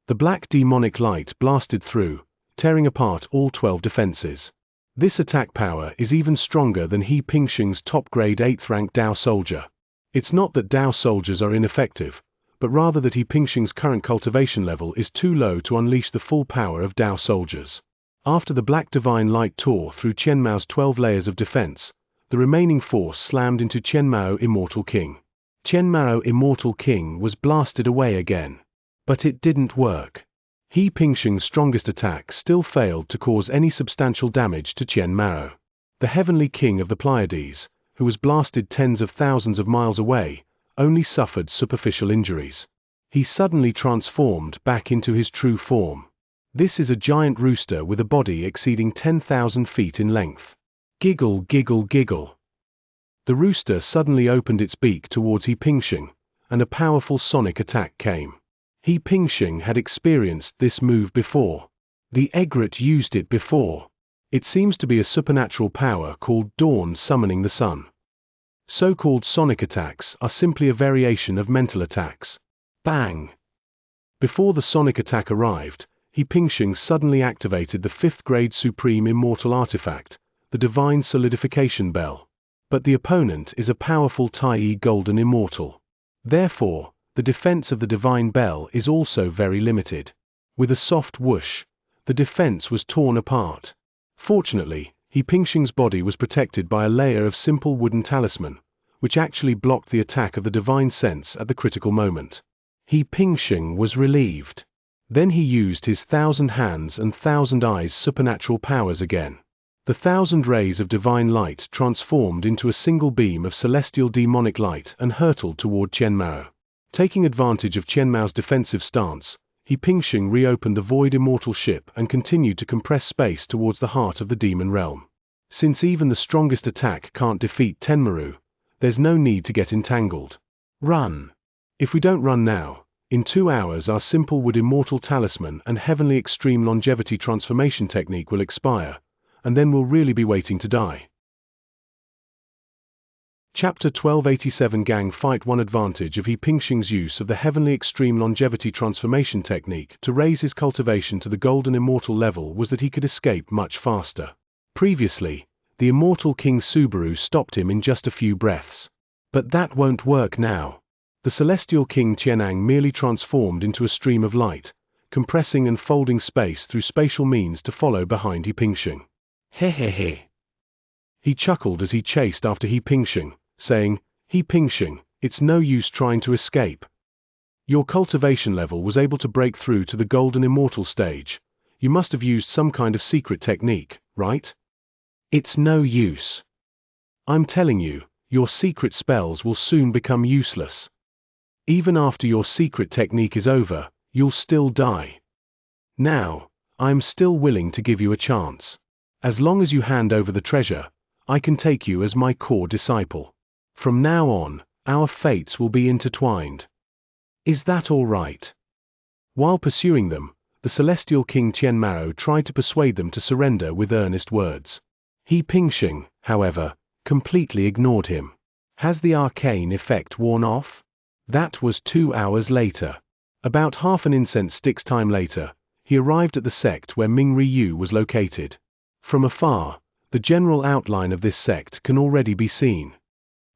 [SPEAKER 1] The black demonic light blasted through, tearing apart all 12 defenses. This attack power is even stronger than He Pingxing's top-grade 8th rank Dao soldier. It's not that Dao soldiers are ineffective, but rather that He Pingxing's current cultivation level is too low to unleash the full power of Dao soldiers. After the black divine light tore through Chen Mao's 12 layers of defense, the remaining force slammed into Chen Mao Immortal King. Chen Mao Immortal King was blasted away again. But it didn't work. He Pingxing's strongest attack still failed to cause any substantial damage to Chen Mao. The heavenly king of the Pleiades, who was blasted tens of thousands of miles away, only suffered superficial injuries. He suddenly transformed back into his true form. This is a giant rooster with a body exceeding 10,000 feet in length. Giggle, giggle, giggle. The rooster suddenly opened its beak towards He Pingxing, and a powerful sonic attack came. He Pingxing had experienced this move before. The egret used it before. It seems to be a supernatural power called Dawn summoning the sun. So-called sonic attacks are simply a variation of mental attacks. Bang! Before the sonic attack arrived, He Pingsheng suddenly activated the 5th grade supreme immortal artifact, the divine solidification bell. But the opponent is a powerful Tai golden immortal. Therefore, the defense of the divine bell is also very limited. With a soft whoosh, the defense was torn apart. Fortunately, He Pingsheng's body was protected by a layer of simple wooden talisman, which actually blocked the attack of the divine sense at the critical moment. He Pingsheng was relieved. Then he used his 1,000 hands and 1,000 eyes supernatural powers again. The 1,000 rays of divine light transformed into a single beam of celestial demonic light and hurtled toward Qian Mao. Taking advantage of Qian Mao's defensive stance, He Pingsheng reopened the void immortal ship and continued to compress space towards the heart of the demon realm. Since even the strongest attack can't defeat Tenmaru, there's no need to get entangled. Run! If we don't run now, in 2 hours our simple wood immortal talisman and heavenly extreme longevity transformation technique will expire, and then we'll really be waiting to die. Chapter 1287 Gang Fight 1 Advantage of He Pingsheng's use of the heavenly extreme longevity transformation technique to raise his cultivation to the golden immortal level was that he could escape much faster. Previously, the immortal King Subaru stopped him in just a few breaths. But that won't work now. The celestial King Tianang merely transformed into a stream of light, compressing and folding space through spatial means to follow behind He Pingsheng. Hehehe. He chuckled as he chased after He Pingsheng, saying, He Pingsheng, it's no use trying to escape. Your cultivation level was able to break through to the golden immortal stage. You must have used some kind of secret technique, right? It's no use. I'm telling you, your secret spells will soon become useless. Even after your secret technique is over, you'll still die. Now, I'm still willing to give you a chance. As long as you hand over the treasure, I can take you as my core disciple. From now on, our fates will be intertwined. Is that all right? While pursuing them, the celestial King Qian Mao tried to persuade them to surrender with earnest words. He Pingsheng, however, completely ignored him. Has the arcane effect worn off? That was 2 hours later. About half an incense stick's time later, he arrived at the sect where Ming Ryu was located. From afar, the general outline of this sect can already be seen.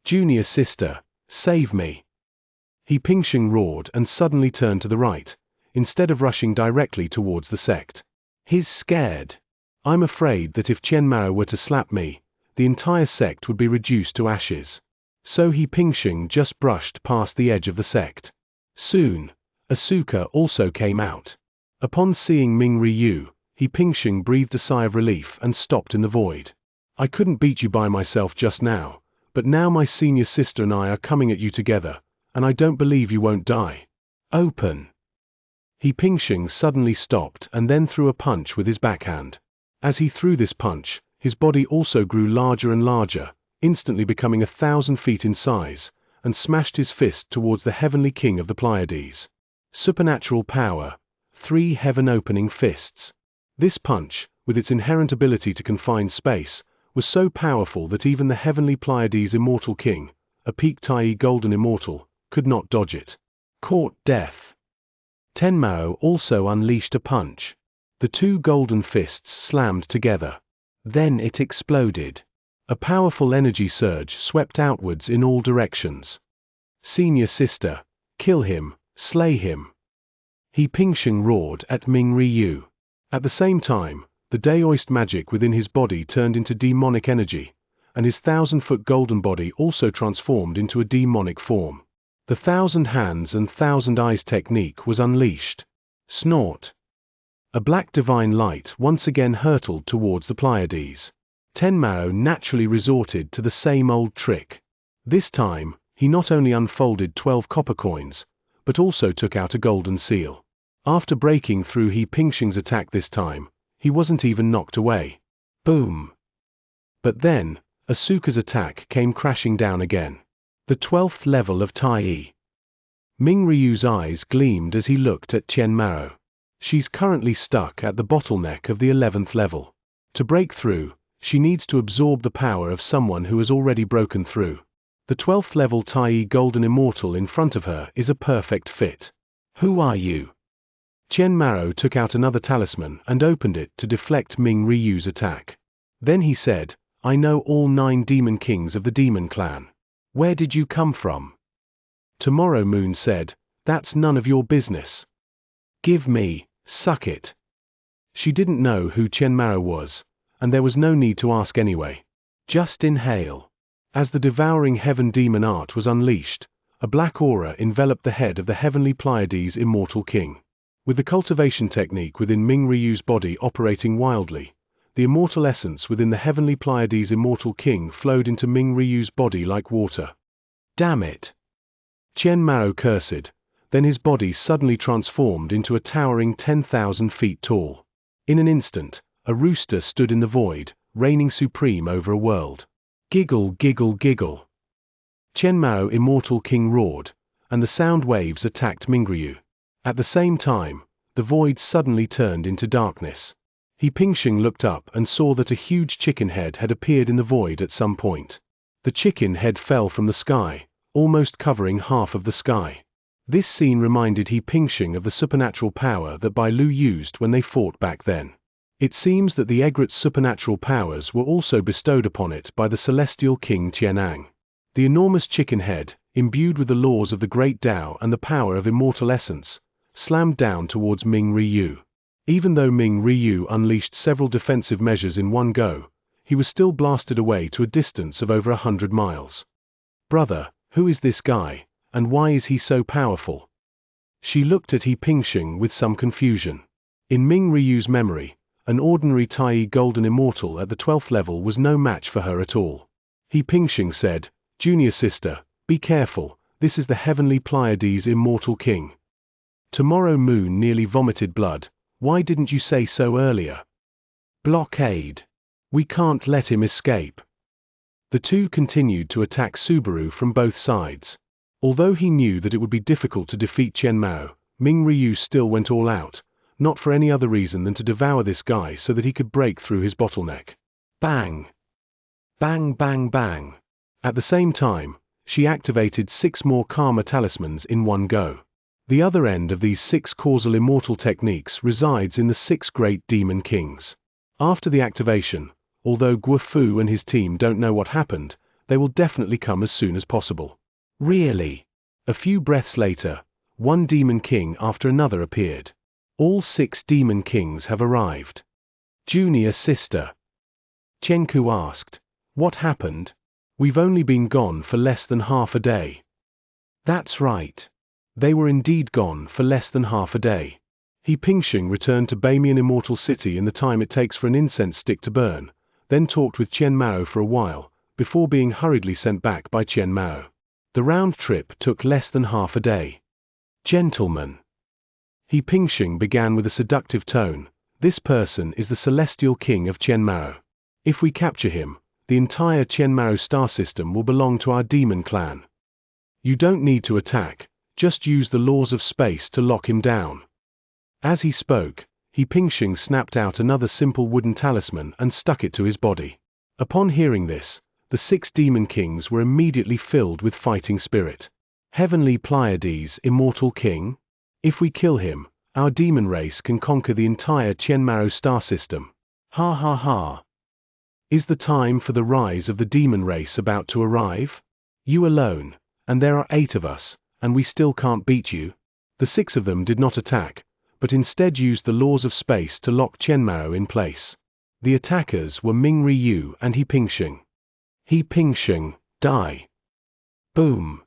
[SPEAKER 1] Junior sister, save me! He Pingsheng roared and suddenly turned to the right, instead of rushing directly towards the sect. He's scared. I'm afraid that if Qian Mao were to slap me, the entire sect would be reduced to ashes. So He Pingsheng just brushed past the edge of the sect. Soon, Asuka also came out. Upon seeing Ming Ryu, He Pingsheng breathed a sigh of relief and stopped in the void. I couldn't beat you by myself just now, but now my senior sister and I are coming at you together, and I don't believe you won't die. Open! He Pingsheng suddenly stopped and then threw a punch with his backhand. As he threw this punch, his body also grew larger and larger, instantly becoming 1,000 feet in size, and smashed his fist towards the heavenly king of the Pleiades. Supernatural power, 3 heaven-opening fists. This punch, with its inherent ability to confine space, was so powerful that even the heavenly Pleiades immortal king, a peak Tai golden immortal, could not dodge it. Caught death. Tenmao also unleashed a punch. The 2 golden fists slammed together. Then it exploded. A powerful energy surge swept outwards in all directions. Senior sister, kill him, slay him. He Pingsheng roared at Ming Ryu. At the same time, the Daoist magic within his body turned into demonic energy, and his 1,000-foot golden body also transformed into a demonic form. The 1,000 hands and 1,000 eyes technique was unleashed. Snort. A black divine light once again hurtled towards the Pleiades. Tenmao naturally resorted to the same old trick. This time, he not only unfolded 12 copper coins, but also took out a golden seal. After breaking through He Pingsheng's attack this time, he wasn't even knocked away. Boom! But then, Asuka's attack came crashing down again. The 12th level of Tai. Ming Ryu's eyes gleamed as he looked at Qian Mao. She's currently stuck at the bottleneck of the 11th level. To break through, she needs to absorb the power of someone who has already broken through. The 12th level Tai Golden Immortal in front of her is a perfect fit. Who are you? Qian Maro took out another talisman and opened it to deflect Ming Ryu's attack. Then he said, I know all 9 demon kings of the demon clan. Where did you come from? Tomorrow Moon said, that's none of your business. Give me, suck it. She didn't know who Qian Maro was, and there was no need to ask anyway. Just inhale. As the devouring heaven demon art was unleashed, a black aura enveloped the head of the heavenly Pleiades immortal king. With the cultivation technique within Ming Ryu's body operating wildly, the immortal essence within the heavenly Pleiades immortal king flowed into Ming Ryu's body like water. Damn it! Qian Maro cursed, then his body suddenly transformed into a towering 10,000 feet tall. In an instant, a rooster stood in the void, reigning supreme over a world. Giggle, giggle, giggle. Qian Maro immortal king roared, and the sound waves attacked Ming Ryu. At the same time, the void suddenly turned into darkness. He Pingxing looked up and saw that a huge chicken head had appeared in the void at some point. The chicken head fell from the sky, almost covering half of the sky. This scene reminded He Pingxing of the supernatural power that Bai Lu used when they fought back then. It seems that the egret's supernatural powers were also bestowed upon it by the celestial king Tianang. The enormous chicken head, imbued with the laws of the great Tao and the power of immortal essence, slammed down towards Ming Ryu. Even though Ming Ryu unleashed several defensive measures in one go, he was still blasted away to a distance of over 100 miles. Brother, who is this guy, and why is he so powerful? She looked at He Pingxing with some confusion. In Ming Ryu's memory, an ordinary Tai Golden Immortal at the 12th level was no match for her at all. He Pingxing said, Junior sister, be careful, this is the heavenly Pleiades immortal king. Tomorrow Moon nearly vomited blood. Why didn't you say so earlier? Blockade. We can't let him escape. The two continued to attack Subaru from both sides. Although he knew that it would be difficult to defeat Qian Mao, Ming Ryu still went all out, not for any other reason than to devour this guy so that he could break through his bottleneck. Bang! Bang bang bang! At the same time, she activated 6 more Karma talismans in one go. The other end of these 6 causal immortal techniques resides in the 6 great demon kings. After the activation, although Guo Fu and his team don't know what happened, they will definitely come as soon as possible. Really? A few breaths later, one demon king after another appeared. All 6 demon kings have arrived. Junior sister. Chenku asked. What happened? We've only been gone for less than half a day. That's right. They were indeed gone for less than half a day. He Pingxing returned to Bamian Immortal City in the time it takes for an incense stick to burn, then talked with Qian Mao for a while, before being hurriedly sent back by Qian Mao. The round trip took less than half a day. Gentlemen. He Pingxing began with a seductive tone, this person is the celestial king of Qian Mao. If we capture him, the entire Qian Mao star system will belong to our demon clan. You don't need to attack, just use the laws of space to lock him down. As he spoke, He Pingxing snapped out another simple wooden talisman and stuck it to his body. Upon hearing this, the 6 demon kings were immediately filled with fighting spirit. Heavenly Pleiades, immortal king? If we kill him, our demon race can conquer the entire Qian Mao star system. Ha ha ha. Is the time for the rise of the demon race about to arrive? You alone, and there are 8 of us, and we still can't beat you? The 6 of them did not attack, but instead used the laws of space to lock Qian Mao in place. The attackers were Ming Ryu and He Pingxing. He Pingxing, die. Boom.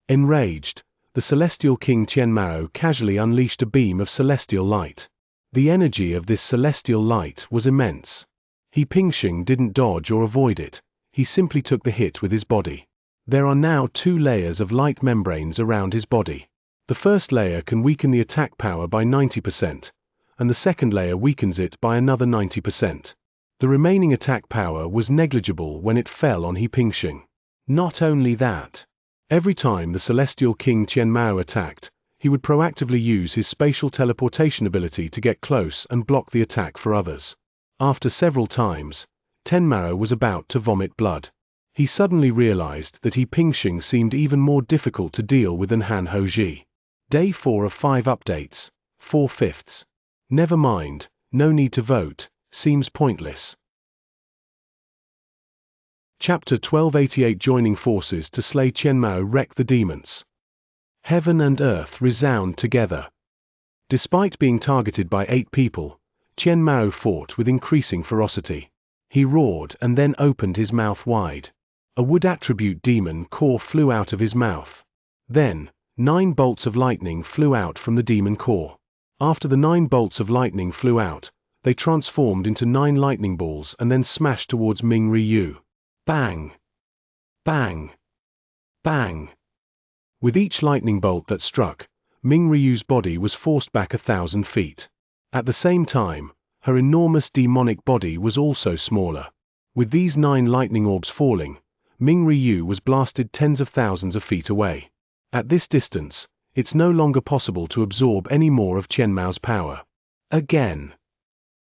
[SPEAKER 1] Enraged, the celestial king Qian Mao casually unleashed a beam of celestial light. The energy of this celestial light was immense. He Pingxing didn't dodge or avoid it, he simply took the hit with his body. There are now 2 layers of light membranes around his body. The first layer can weaken the attack power by 90%, and the second layer weakens it by another 90%. The remaining attack power was negligible when it fell on He Pingxing. Not only that, every time the celestial king Qian Mao attacked, He would proactively use his spatial teleportation ability to get close and block the attack for others. After several times, Tenmaro was about to vomit blood. He suddenly realized that He Pingxing seemed even more difficult to deal with than Han Houji. Day 4 of 5 updates, 4/5. Never mind, no need to vote, seems pointless. Chapter 1288 Joining forces to slay Qianmao wreck the demons. Heaven and earth resound together. Despite being targeted by 8 people, Qianmao fought with increasing ferocity. He roared and then opened his mouth wide. A wood attribute demon core flew out of his mouth. Then, 9 bolts of lightning flew out from the demon core. After the 9 bolts of lightning flew out, they transformed into 9 lightning balls and then smashed towards Ming Ryu. Bang! Bang! Bang! With each lightning bolt that struck, Ming Ryu's body was forced back 1,000 feet. At the same time, her enormous demonic body was also smaller. With these 9 lightning orbs falling, Ming Ryu was blasted tens of thousands of feet away. At this distance, it's no longer possible to absorb any more of Qianmao's power. Again.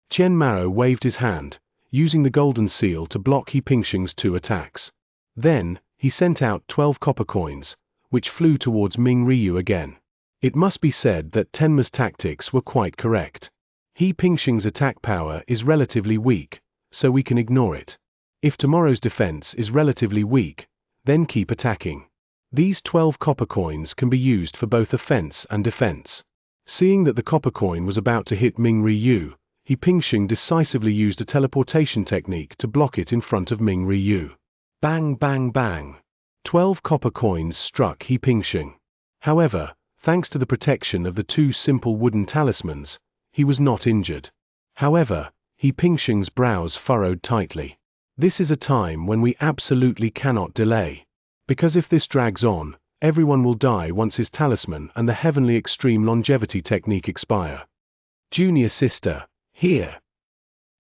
[SPEAKER 1] Qianmao waved his hand, using the golden seal to block He Pingxing's 2 attacks. Then, he sent out 12 copper coins, which flew towards Ming Ryu again. It must be said that Tenma's tactics were quite correct. He Pingxing's attack power is relatively weak, so we can ignore it. If tomorrow's defense is relatively weak, then keep attacking. These 12 copper coins can be used for both offense and defense. Seeing that the copper coin was about to hit Ming Ryu, He Pingxing decisively used a teleportation technique to block it in front of Ming Ryu. Bang bang bang. 12 copper coins struck He Pingxing. However, thanks to the protection of the 2 simple wooden talismans, he was not injured. However, He Pingxing's brows furrowed tightly. This is a time when we absolutely cannot delay. Because if this drags on, everyone will die once his talisman and the heavenly extreme longevity technique expire. Junior sister, here.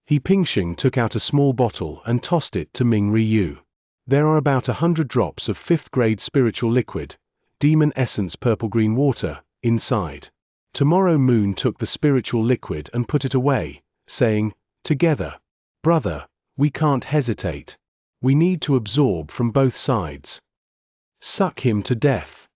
[SPEAKER 1] He Pingxing took out a small bottle and tossed it to Ming Ryu. There are about 100 drops of 5th grade spiritual liquid, demon essence purple-green water, inside. Tomorrow Moon took the spiritual liquid and put it away, saying, "Together. Brother, we can't hesitate. We need to absorb from both sides. Suck him to death."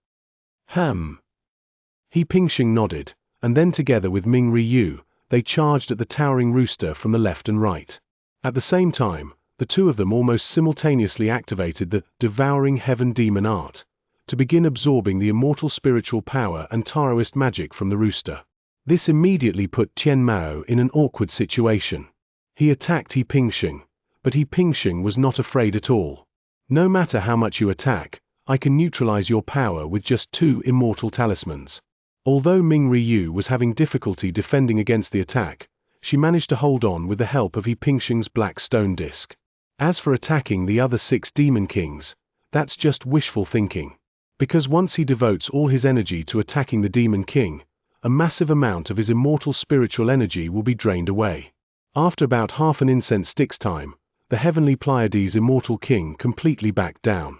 [SPEAKER 1] He Pingxing nodded, and then together with Ming Ryu, they charged at the towering rooster from the left and right. At the same time, the 2 of them almost simultaneously activated the Devouring Heaven Demon Art, to begin absorbing the immortal spiritual power and Taoist magic from the rooster. This immediately put Qianmao in an awkward situation. He attacked He Pingxing, but He Pingxing was not afraid at all. No matter how much you attack, I can neutralize your power with just 2 immortal talismans. Although Ming Ryu was having difficulty defending against the attack, she managed to hold on with the help of He Pingxing's black stone disc. As for attacking the other 6 demon kings, that's just wishful thinking. Because once he devotes all his energy to attacking the demon king, a massive amount of his immortal spiritual energy will be drained away. After about half an incense stick's time, the heavenly Pleiades immortal king completely backed down.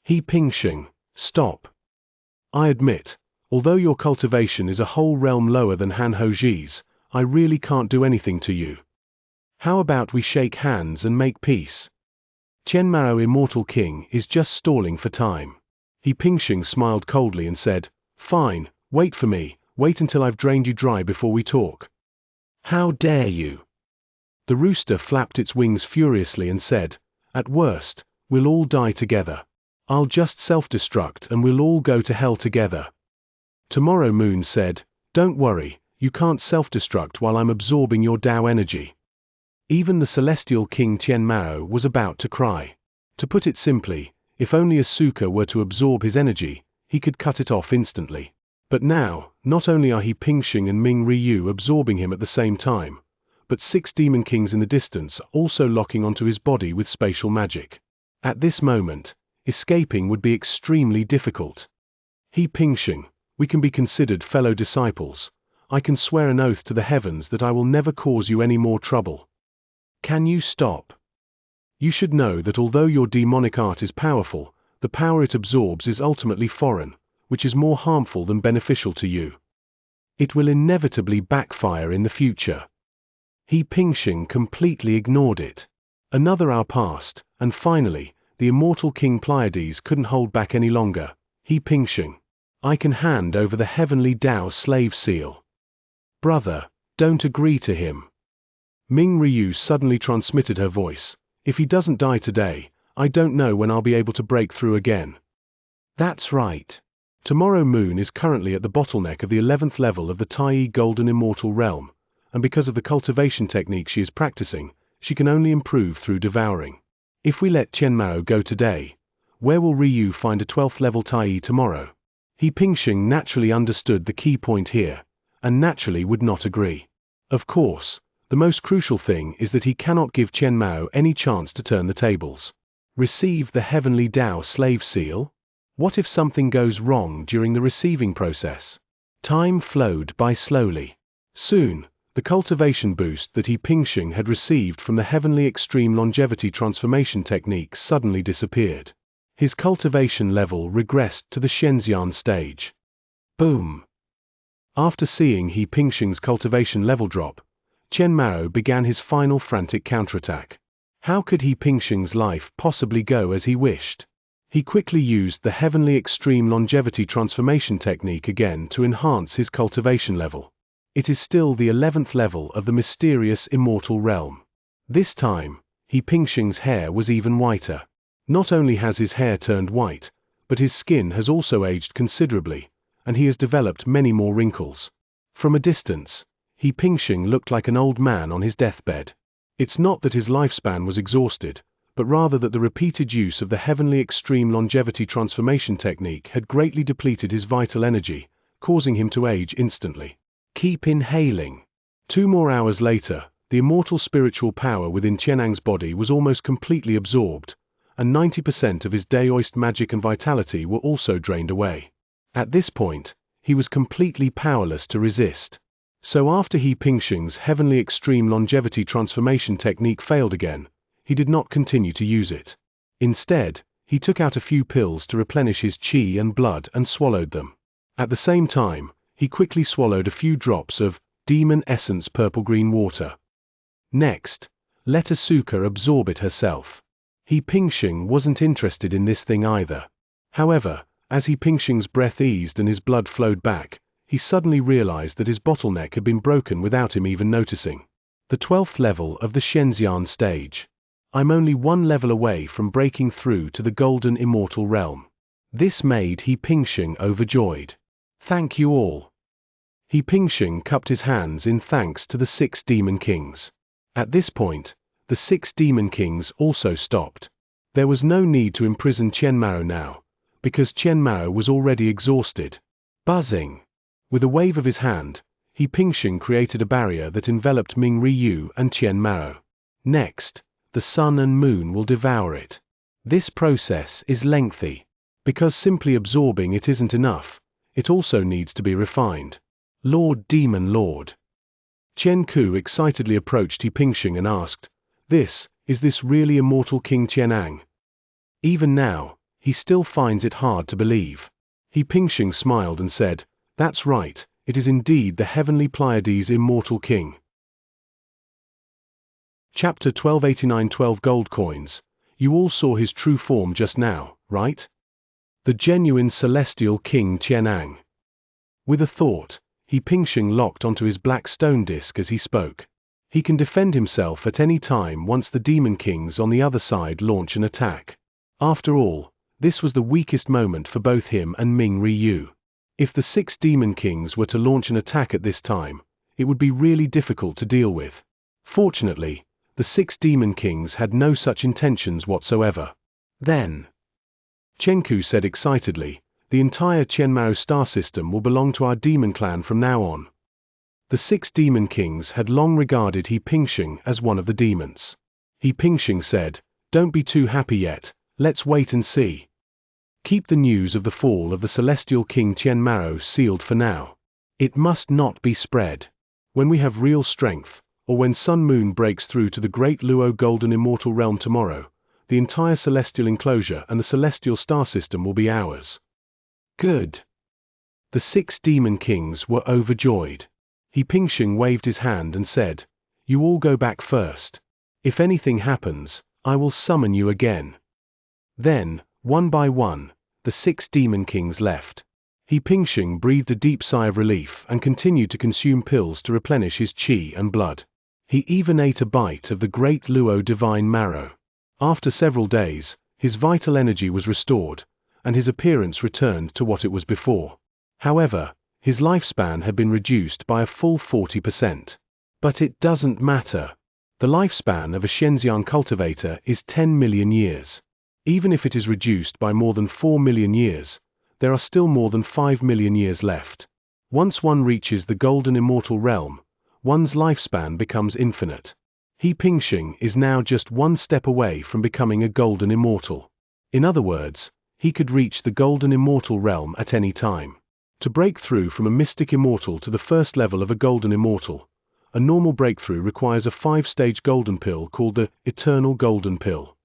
[SPEAKER 1] He Pingxing, stop. I admit, although your cultivation is a whole realm lower than Han Houji's, I really can't do anything to you. How about we shake hands and make peace? Qianmao immortal king is just stalling for time. He Pingxing smiled coldly and said, "Fine, wait for me, wait until I've drained you dry before we talk." How dare you? The rooster flapped its wings furiously and said, "At worst, we'll all die together. I'll just self-destruct and we'll all go to hell together." Tomorrow Moon said, "Don't worry, you can't self-destruct while I'm absorbing your Tao energy." Even the celestial king Qianmao was about to cry. To put it simply, if only Asuka were to absorb his energy, he could cut it off instantly. But now, not only are He Pingxing and Ming Ryu absorbing him at the same time, but 6 demon kings in the distance are also locking onto his body with spatial magic. At this moment, escaping would be extremely difficult. He Pingxing, we can be considered fellow disciples. I can swear an oath to the heavens that I will never cause you any more trouble. Can you stop? You should know that although your demonic art is powerful, the power it absorbs is ultimately foreign, which is more harmful than beneficial to you. It will inevitably backfire in the future. He Pingxing completely ignored it. Another hour passed, and finally, the immortal King Pleiades couldn't hold back any longer. He Pingxing, I can hand over the heavenly Tao slave seal. Brother, don't agree to him. Ming Ryu suddenly transmitted her voice. If he doesn't die today, I don't know when I'll be able to break through again. That's right. Tomorrow Moon is currently at the bottleneck of the 11th level of the Tai Golden Immortal Realm, and because of the cultivation technique she is practicing, she can only improve through devouring. If we let Qian Mao go today, where will Ryu find a 12th level Tai tomorrow? He Pingxing naturally understood the key point here, and naturally would not agree. Of course, the most crucial thing is that he cannot give Qian Mao any chance to turn the tables. Receive the heavenly Tao slave seal? What if something goes wrong during the receiving process? Time flowed by slowly. Soon, the cultivation boost that He Pingxing had received from the heavenly extreme longevity transformation technique suddenly disappeared. His cultivation level regressed to the Xianxia stage. Boom! After seeing He Pingxing's cultivation level drop, Qian Mao began his final frantic counterattack. How could He Pingxing's life possibly go as he wished? He quickly used the heavenly extreme longevity transformation technique again to enhance his cultivation level. It is still the 11th level of the mysterious immortal realm. This time, He Pingxing's hair was even whiter. Not only has his hair turned white, but his skin has also aged considerably, and he has developed many more wrinkles. From a distance, He Pingxing looked like an old man on his deathbed. It's not that his lifespan was exhausted, but rather that the repeated use of the heavenly extreme longevity transformation technique had greatly depleted his vital energy, causing him to age instantly. Keep inhaling. 2 more hours later, the immortal spiritual power within Qianang's body was almost completely absorbed, and 90% of his Daoist magic and vitality were also drained away. At this point, he was completely powerless to resist. So after He Pingxing's heavenly extreme longevity transformation technique failed again, he did not continue to use it. Instead, he took out a few pills to replenish his qi and blood and swallowed them. At the same time, he quickly swallowed a few drops of demon essence purple-green water. Next, let Asuka absorb it herself. He Pingxing wasn't interested in this thing either. However, as He Pingxing's breath eased and his blood flowed back, he suddenly realized that his bottleneck had been broken without him even noticing. The 12th level of the Xianxia stage. I'm only 1 level away from breaking through to the golden immortal realm. This made He Pingxing overjoyed. Thank you all. He Pingxing cupped his hands in thanks to the 6 demon kings. At this point, the 6 demon kings also stopped. There was no need to imprison Qian Mao now, because Qian Mao was already exhausted. Buzzing. With a wave of his hand, He Pingxing created a barrier that enveloped Ming Ryu and Qian Mao. Next, the sun and moon will devour it. This process is lengthy. Because simply absorbing it isn't enough, it also needs to be refined. Lord Demon Lord. Chen Ku excitedly approached He Pingxing and asked, Is this really immortal King Qianang? Even now, he still finds it hard to believe. He Pingxing smiled and said, That's right, it is indeed the heavenly Pleiades immortal king. Chapter 1289 12 gold coins. You all saw his true form just now, right? The genuine celestial King Qianang. With a thought, He Pingxing locked onto his black stone disc as he spoke. He can defend himself at any time once the demon kings on the other side launch an attack. After all, this was the weakest moment for both him and Ming Ryu. If the 6 demon kings were to launch an attack at this time, it would be really difficult to deal with. Fortunately, the 6 demon kings had no such intentions whatsoever. Then, Chen Ku said excitedly, the entire Qianmao star system will belong to our demon clan from now on. The 6 demon kings had long regarded He Pingxing as one of the demons. He Pingxing said, Don't be too happy yet, let's wait and see. Keep the news of the fall of the celestial King Qianmao sealed for now. It must not be spread. When we have real strength, or when Sun Moon breaks through to the great Luo Golden Immortal Realm tomorrow, the entire celestial enclosure and the celestial star system will be ours. Good. The 6 demon kings were overjoyed. He Pingxing waved his hand and said, "You all go back first. If anything happens, I will summon you again." Then, one by one, the 6 demon kings left. He Pingxing breathed a deep sigh of relief and continued to consume pills to replenish his qi and blood. He even ate a bite of the great Luo divine marrow. After several days, his vital energy was restored, and his appearance returned to what it was before. However, his lifespan had been reduced by a full 40%. But it doesn't matter. The lifespan of a Xianxia cultivator is 10 million years. Even if it is reduced by more than 4 million years, there are still more than 5 million years left. Once one reaches the golden immortal realm, one's lifespan becomes infinite. He Pingxing is now just one step away from becoming a golden immortal. In other words, he could reach the golden immortal realm at any time. To break through from a mystic immortal to the first level of a golden immortal, a normal breakthrough requires a 5-stage golden pill called the eternal golden pill.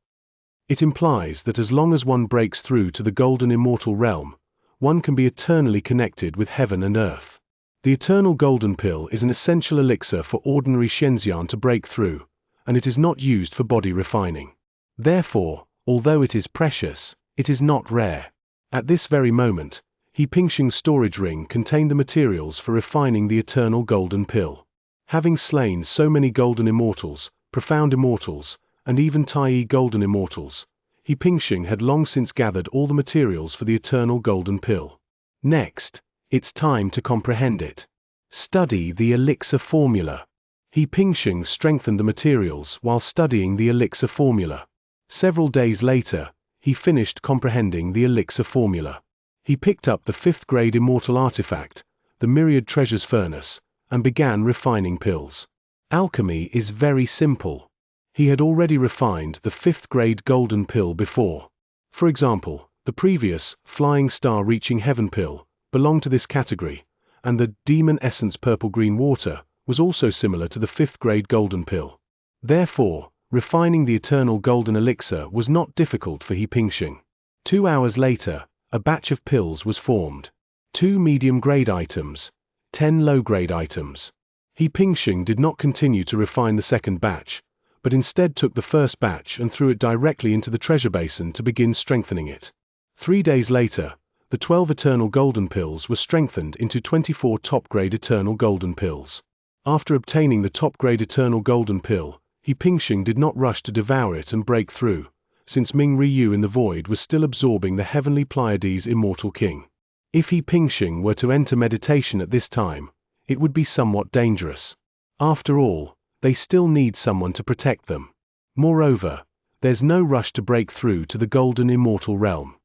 [SPEAKER 1] It implies that as long as one breaks through to the golden immortal realm, one can be eternally connected with heaven and earth. The eternal golden pill is an essential elixir for ordinary Xianxia to break through, and it is not used for body refining. Therefore, although it is precious, it is not rare. At this very moment, He Pingxing's storage ring contained the materials for refining the eternal golden pill. Having slain so many golden immortals, profound immortals, and even Tai golden immortals, He Pingxing had long since gathered all the materials for the eternal golden pill. Next, it's time to comprehend it. Study the elixir formula. He Pingxing strengthened the materials while studying the elixir formula. Several days later, he finished comprehending the elixir formula. He picked up the 5th grade immortal artifact, the Myriad Treasures Furnace, and began refining pills. Alchemy is very simple. He had already refined the 5th grade golden pill before. For example, the previous Flying Star Reaching Heaven pill belonged to this category, and the Demon Essence Purple Green Water was also similar to the 5th grade golden pill. Therefore, refining the eternal golden elixir was not difficult for He Pingxing. 2 hours later, a batch of pills was formed. 2 medium-grade items, 10 low-grade items. He Pingxing did not continue to refine the second batch, but instead took the first batch and threw it directly into the treasure basin to begin strengthening it. 3 days later, the 12 eternal golden pills were strengthened into 24 top-grade eternal golden pills. After obtaining the top-grade eternal golden pill, He Pingxing did not rush to devour it and break through, since Ming Ryu in the void was still absorbing the heavenly Pleiades immortal king. If He Pingxing were to enter meditation at this time, it would be somewhat dangerous. After all, they still need someone to protect them. Moreover, there's no rush to break through to the golden immortal realm.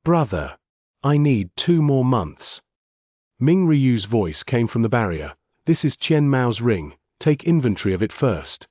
[SPEAKER 1] "Brother, I need 2 more months." Ming Ryu's voice came from the barrier. "This is Qian Mao's ring, take inventory of it first."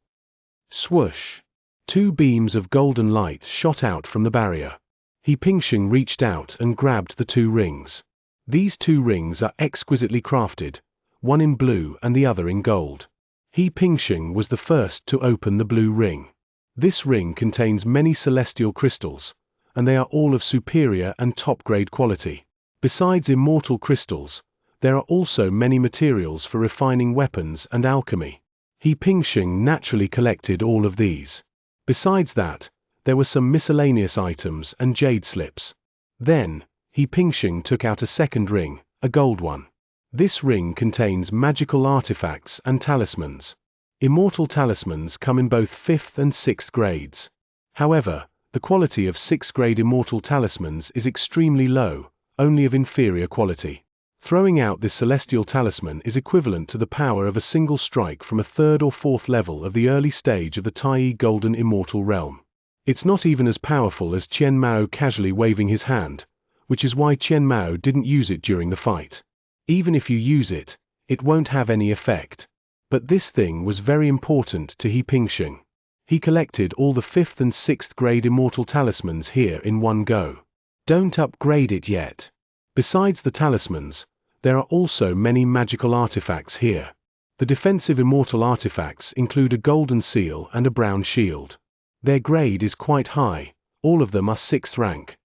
[SPEAKER 1] Swoosh! 2 beams of golden light shot out from the barrier. He Pingxing reached out and grabbed the 2 rings. These 2 rings are exquisitely crafted, one in blue and the other in gold. He Pingxing was the first to open the blue ring. This ring contains many celestial crystals, and they are all of superior and top-grade quality. Besides immortal crystals, there are also many materials for refining weapons and alchemy. He Pingxing naturally collected all of these. Besides that, there were some miscellaneous items and jade slips. Then, He Pingxing took out a second ring, a gold one. This ring contains magical artifacts and talismans. Immortal talismans come in both 5th and 6th grades. However, the quality of 6th grade immortal talismans is extremely low, only of inferior quality. Throwing out this celestial talisman is equivalent to the power of a single strike from a 3rd or 4th level of the early stage of the Tai golden immortal realm. It's not even as powerful as Qian Mao casually waving his hand, which is why Qian Mao didn't use it during the fight. Even if you use it, it won't have any effect. But this thing was very important to He Pingxing. He collected all the 5th and 6th grade immortal talismans here in one go. Don't upgrade it yet. Besides the talismans, there are also many magical artifacts here. The defensive immortal artifacts include a golden seal and a brown shield. Their grade is quite high, all of them are 6th rank.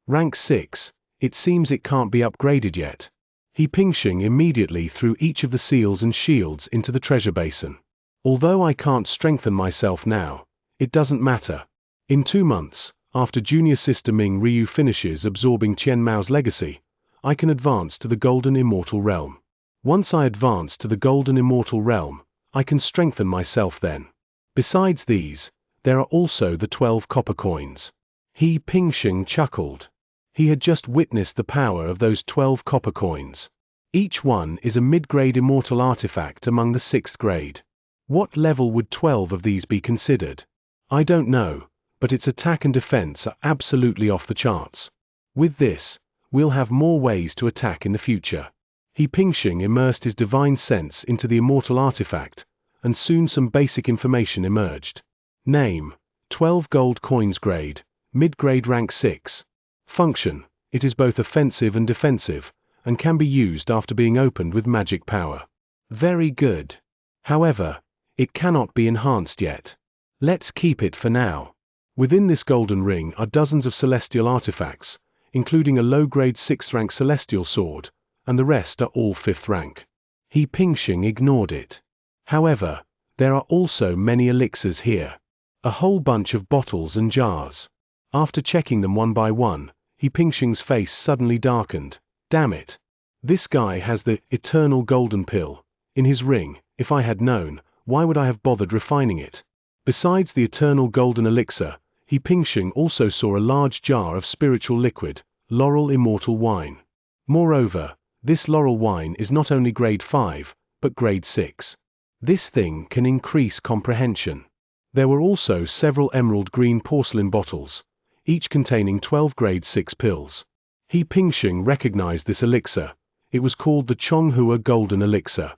[SPEAKER 1] Rank 6, It seems it can't be upgraded yet. He Pingxing immediately threw each of the seals and shields into the treasure basin. Although I can't strengthen myself now, it doesn't matter. In 2 months, after junior sister Ming Ryu finishes absorbing Qian Mao's legacy, I can advance to the Golden Immortal Realm. Once I advance to the Golden Immortal Realm, I can strengthen myself then. Besides these, there are also the 12 copper coins. He Pingxing chuckled. He had just witnessed the power of those 12 copper coins. Each one is a mid-grade immortal artifact among the 6th grade. What level would 12 of these be considered? I don't know, but its attack and defense are absolutely off the charts. With this, we'll have more ways to attack in the future. He Pingxing immersed his divine sense into the immortal artifact, and soon some basic information emerged. Name: 12 gold coins grade, mid-grade rank 6. Function: it is both offensive and defensive, and can be used after being opened with magic power. Very good. However, it cannot be enhanced yet. Let's keep it for now. Within this golden ring are dozens of celestial artifacts, including a low-grade 6th rank celestial sword, and the rest are all 5th rank. He Pingxing ignored it. However, there are also many elixirs here. A whole bunch of bottles and jars. After checking them one by one, He Pingxing's face suddenly darkened. Damn it. This guy has the eternal golden pill in his ring. If I had known, why would I have bothered refining it? Besides the eternal golden elixir, He Pingxing also saw a large jar of spiritual liquid, Laurel Immortal Wine. Moreover, this Laurel Wine is not only grade 5, but grade 6. This thing can increase comprehension. There were also several emerald green porcelain bottles, each containing 12 grade 6 pills. He Pingxing recognized this elixir. It was called the Chonghua Golden Elixir.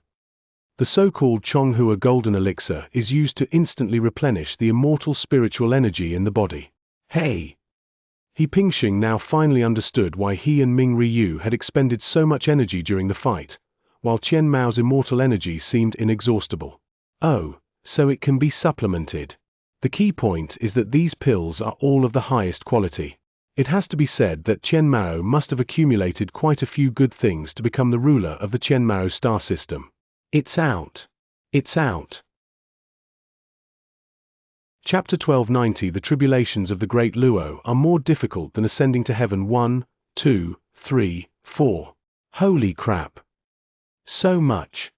[SPEAKER 1] The so-called Chonghua Golden Elixir is used to instantly replenish the immortal spiritual energy in the body. Hey! He Pingxing now finally understood why he and Ming Ryu had expended so much energy during the fight, while Qian Mao's immortal energy seemed inexhaustible. Oh, so it can be supplemented. The key point is that these pills are all of the highest quality. It has to be said that Qian Mao must have accumulated quite a few good things to become the ruler of the Qian Mao star system. It's out. It's out. Chapter 1290. The tribulations of the Great Luo are more difficult than ascending to heaven. 1, 2, 3, 4. Holy crap. So much.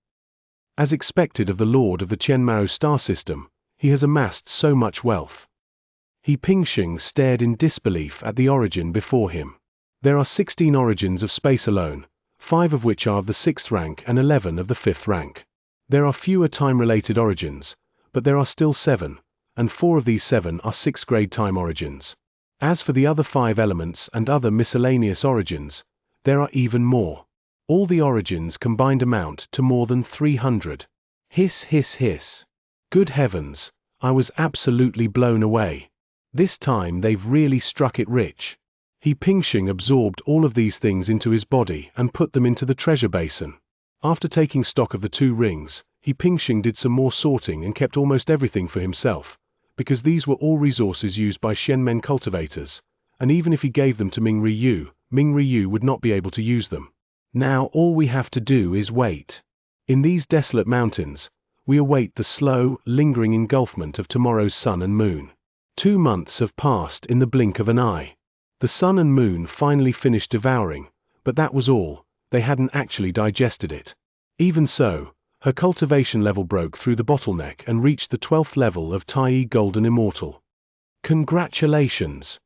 [SPEAKER 1] As expected of the lord of the Qian Mao star system, he has amassed so much wealth. He Pingxing stared in disbelief at the origin before him. There are 16 origins of space alone, 5 of which are of the 6th rank and 11 of the 5th rank. There are fewer time-related origins, but there are still 7, and 4 of these 7 are 6th grade time origins. As for the other 5 elements and other miscellaneous origins, there are even more. All the origins combined amount to more than 300. Hiss hiss hiss. Good heavens, I was absolutely blown away. This time they've really struck it rich. He Pingxing absorbed all of these things into his body and put them into the treasure basin. After taking stock of the 2 rings, He Pingxing did some more sorting and kept almost everything for himself, because these were all resources used by Shenmen cultivators, and even if he gave them to Ming Ryu would not be able to use them. Now all we have to do is wait. In these desolate mountains, we await the slow, lingering engulfment of tomorrow's sun and moon. 2 months have passed in the blink of an eye. The sun and moon finally finished devouring, but that was all. They hadn't actually digested it. Even so, her cultivation level broke through the bottleneck and reached the 12th level of Tai Golden Immortal. Congratulations!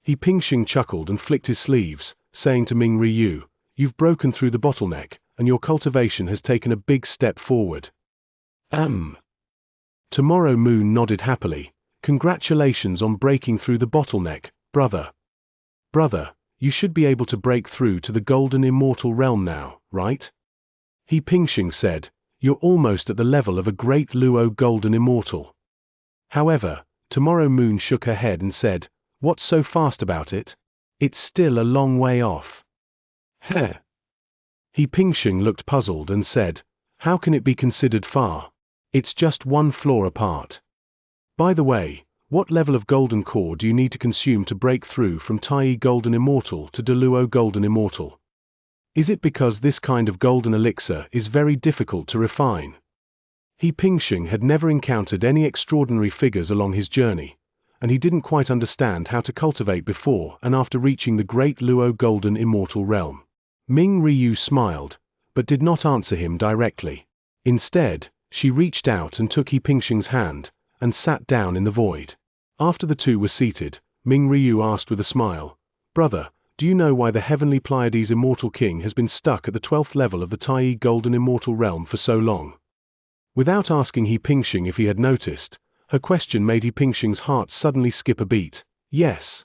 [SPEAKER 1] He Pingxing chuckled and flicked his sleeves, saying to Ming Ryu, "You've broken through the bottleneck, and your cultivation has taken a big step forward." Tomorrow Moon nodded happily. "Congratulations on breaking through the bottleneck, brother. Brother, you should be able to break through to the Golden Immortal Realm now, right?" He Pingxing said, "You're almost at the level of a Great Luo Golden Immortal." However, Tomorrow Moon shook her head and said, "What's so fast about it? It's still a long way off." Heh. He Pingxing looked puzzled and said, "How can it be considered far? It's just 1 floor apart. By the way, What level of golden core do you need to consume to break through from Tai Golden Immortal to Deluo Golden Immortal? Is it because this kind of golden elixir is very difficult to refine? He Pingxing had never encountered any extraordinary figures along his journey, and he didn't quite understand how to cultivate before and after reaching the Great Luo Golden Immortal Realm. Ming Ryu smiled, but did not answer him directly. Instead, she reached out and took He Pingxing's hand, and sat down in the void. After the two were seated, Ming Ryu asked with a smile, "Brother, do you know why the Heavenly Pleiades Immortal King has been stuck at the 12th level of the Tai Golden Immortal Realm for so long?" Without asking He Pingxing if he had noticed, her question made He Pingxing's heart suddenly skip a beat. Yes.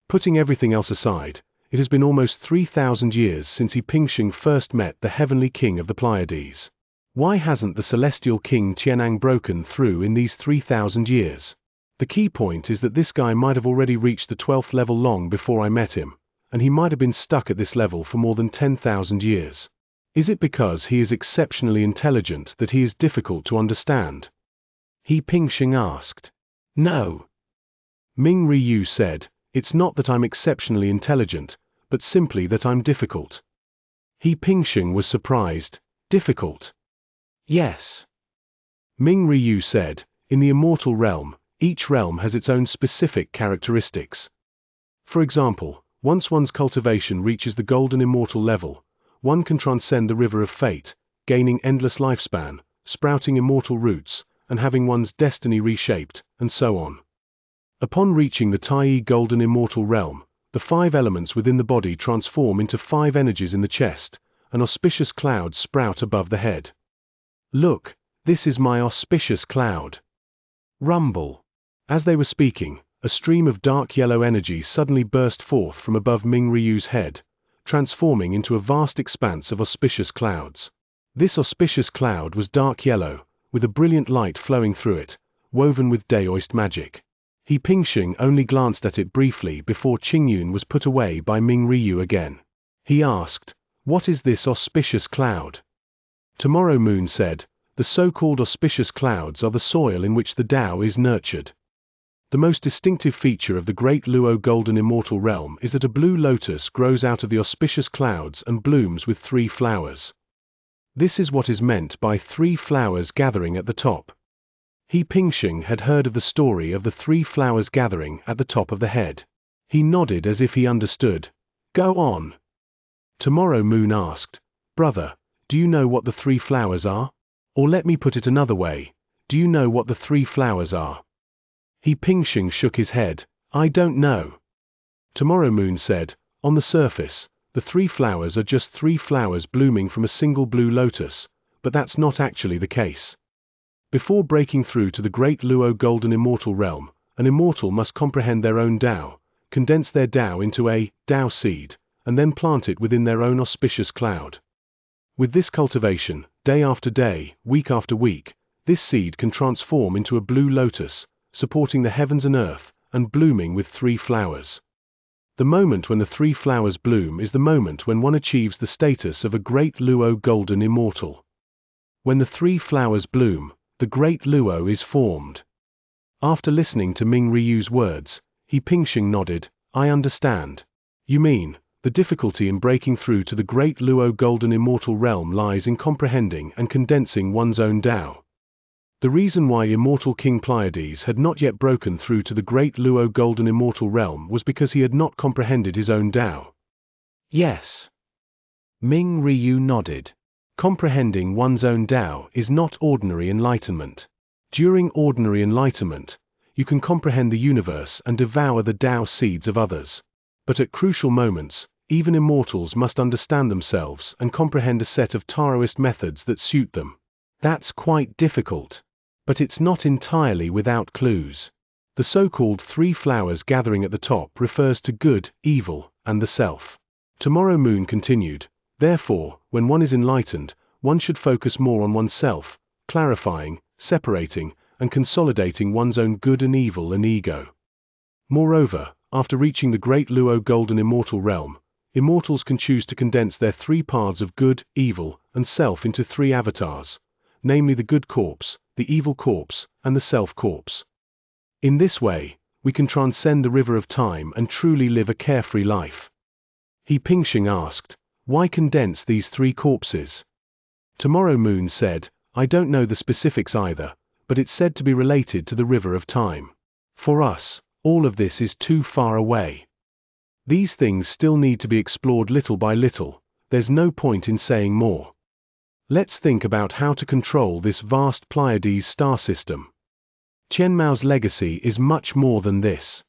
[SPEAKER 1] Putting everything else aside, it has been almost 3,000 years since He Pingxing first met the Heavenly King of the Pleiades. Why hasn't the Celestial King Tianang broken through in these 3,000 years? The key point is that this guy might have already reached the 12th level long before I met him, and he might have been stuck at this level for more than 10,000 years. Is it because he is exceptionally intelligent that he is difficult to understand? He Pingxing asked. No. Ming Ryu said, "It's not that I'm exceptionally intelligent, but simply that I'm difficult." He Pingxing was surprised. Difficult? Yes. Ming Ryu said, "In the immortal realm, each realm has its own specific characteristics. For example, once one's cultivation reaches the golden immortal level, one can transcend the river of fate, gaining endless lifespan, sprouting immortal roots, and having one's destiny reshaped, and so on. Upon reaching the Tai Golden Immortal Realm, the 5 elements within the body transform into 5 energies in the chest, and auspicious clouds sprout above the head. Look, this is my auspicious cloud." Rumble. As they were speaking, a stream of dark yellow energy suddenly burst forth from above Ming Ryu's head, transforming into a vast expanse of auspicious clouds. This auspicious cloud was dark yellow, with a brilliant light flowing through it, woven with Daoist magic. He Pingxing only glanced at it briefly before Qingyun was put away by Ming Ryu again. He asked, "What is this auspicious cloud?" Tomorrow Moon said, "The so-called auspicious clouds are the soil in which the Tao is nurtured. The most distinctive feature of the Great Luo Golden Immortal Realm is that a blue lotus grows out of the auspicious clouds and blooms with 3 flowers. This is what is meant by 3 flowers gathering at the top." He Pingxing had heard of the story of the 3 flowers gathering at the top of the head. He nodded as if he understood. "Go on." Tomorrow Moon asked, "Brother, do you know what the 3 flowers are? Or let me put it another way, do you know what the 3 flowers are?" He Pingxing shook his head. "I don't know." Tomorrow Moon said, "On the surface, the 3 flowers are just 3 flowers blooming from a single blue lotus, but that's not actually the case. Before breaking through to the Great Luo Golden Immortal Realm, an immortal must comprehend their own Tao, condense their Tao into a Tao seed, and then plant it within their own auspicious cloud. With this cultivation, day after day, week after week, this seed can transform into a blue lotus, supporting the heavens and earth, and blooming with 3 flowers. The moment when the 3 flowers bloom is the moment when one achieves the status of a Great Luo Golden Immortal. When the 3 flowers bloom, the Great Luo is formed." After listening to Ming Ryu's words, He Pingxing nodded, "I understand. You mean, the difficulty in breaking through to the Great Luo Golden Immortal Realm lies in comprehending and condensing one's own Tao. The reason why Immortal King Pleiades had not yet broken through to the Great Luo Golden Immortal Realm was because he had not comprehended his own Tao." Yes. Ming Ryu nodded. Comprehending one's own Tao is not ordinary enlightenment. During ordinary enlightenment, you can comprehend the universe and devour the Tao seeds of others. But at crucial moments, even immortals must understand themselves and comprehend a set of Taoist methods that suit them. That's quite difficult. But it's not entirely without clues. The so-called 3 flowers gathering at the top refers to good, evil, and the self. Tomorrow Moon continued, "Therefore, when one is enlightened, one should focus more on oneself, clarifying, separating, and consolidating one's own good and evil and ego. Moreover, after reaching the Great Luo Golden Immortal Realm, immortals can choose to condense their 3 paths of good, evil, and self into 3 avatars, namely the good corpse, the evil corpse, and the self corpse. In this way, we can transcend the river of time and truly live a carefree life. He Pingxing asked, "Why condense these 3 corpses?" Tomorrow Moon said, "I don't know the specifics either, but it's said to be related to the river of time. For us, all of this is too far away. These things still need to be explored little by little, there's no point in saying more. Let's think about how to control this vast Pleiades star system. Qian Mao's legacy is much more than this."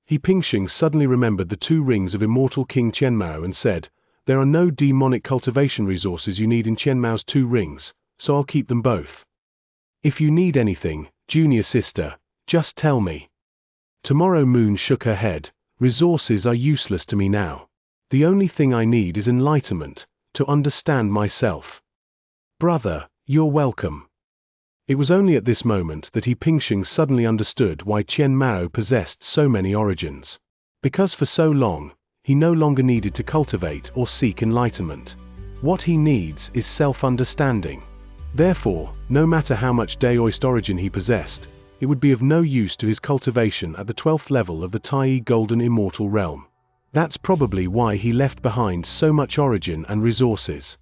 [SPEAKER 1] He Pingxing suddenly remembered the 2 rings of immortal King Qian Mao and said, "There are no demonic cultivation resources you need in Qian Mao's 2 rings, so I'll keep them both. If you need anything, junior sister, just tell me." Tomorrow Moon shook her head. "Resources are useless to me now. The only thing I need is enlightenment, to understand myself." "Brother, you're welcome." It was only at this moment that He Pingxing suddenly understood why Qian Mao possessed so many origins. Because for so long, he no longer needed to cultivate or seek enlightenment. What he needs is self-understanding. Therefore, no matter how much Daoist origin he possessed, it would be of no use to his cultivation at the 12th level of the Tai Golden Immortal Realm. That's probably why he left behind so much origin and resources.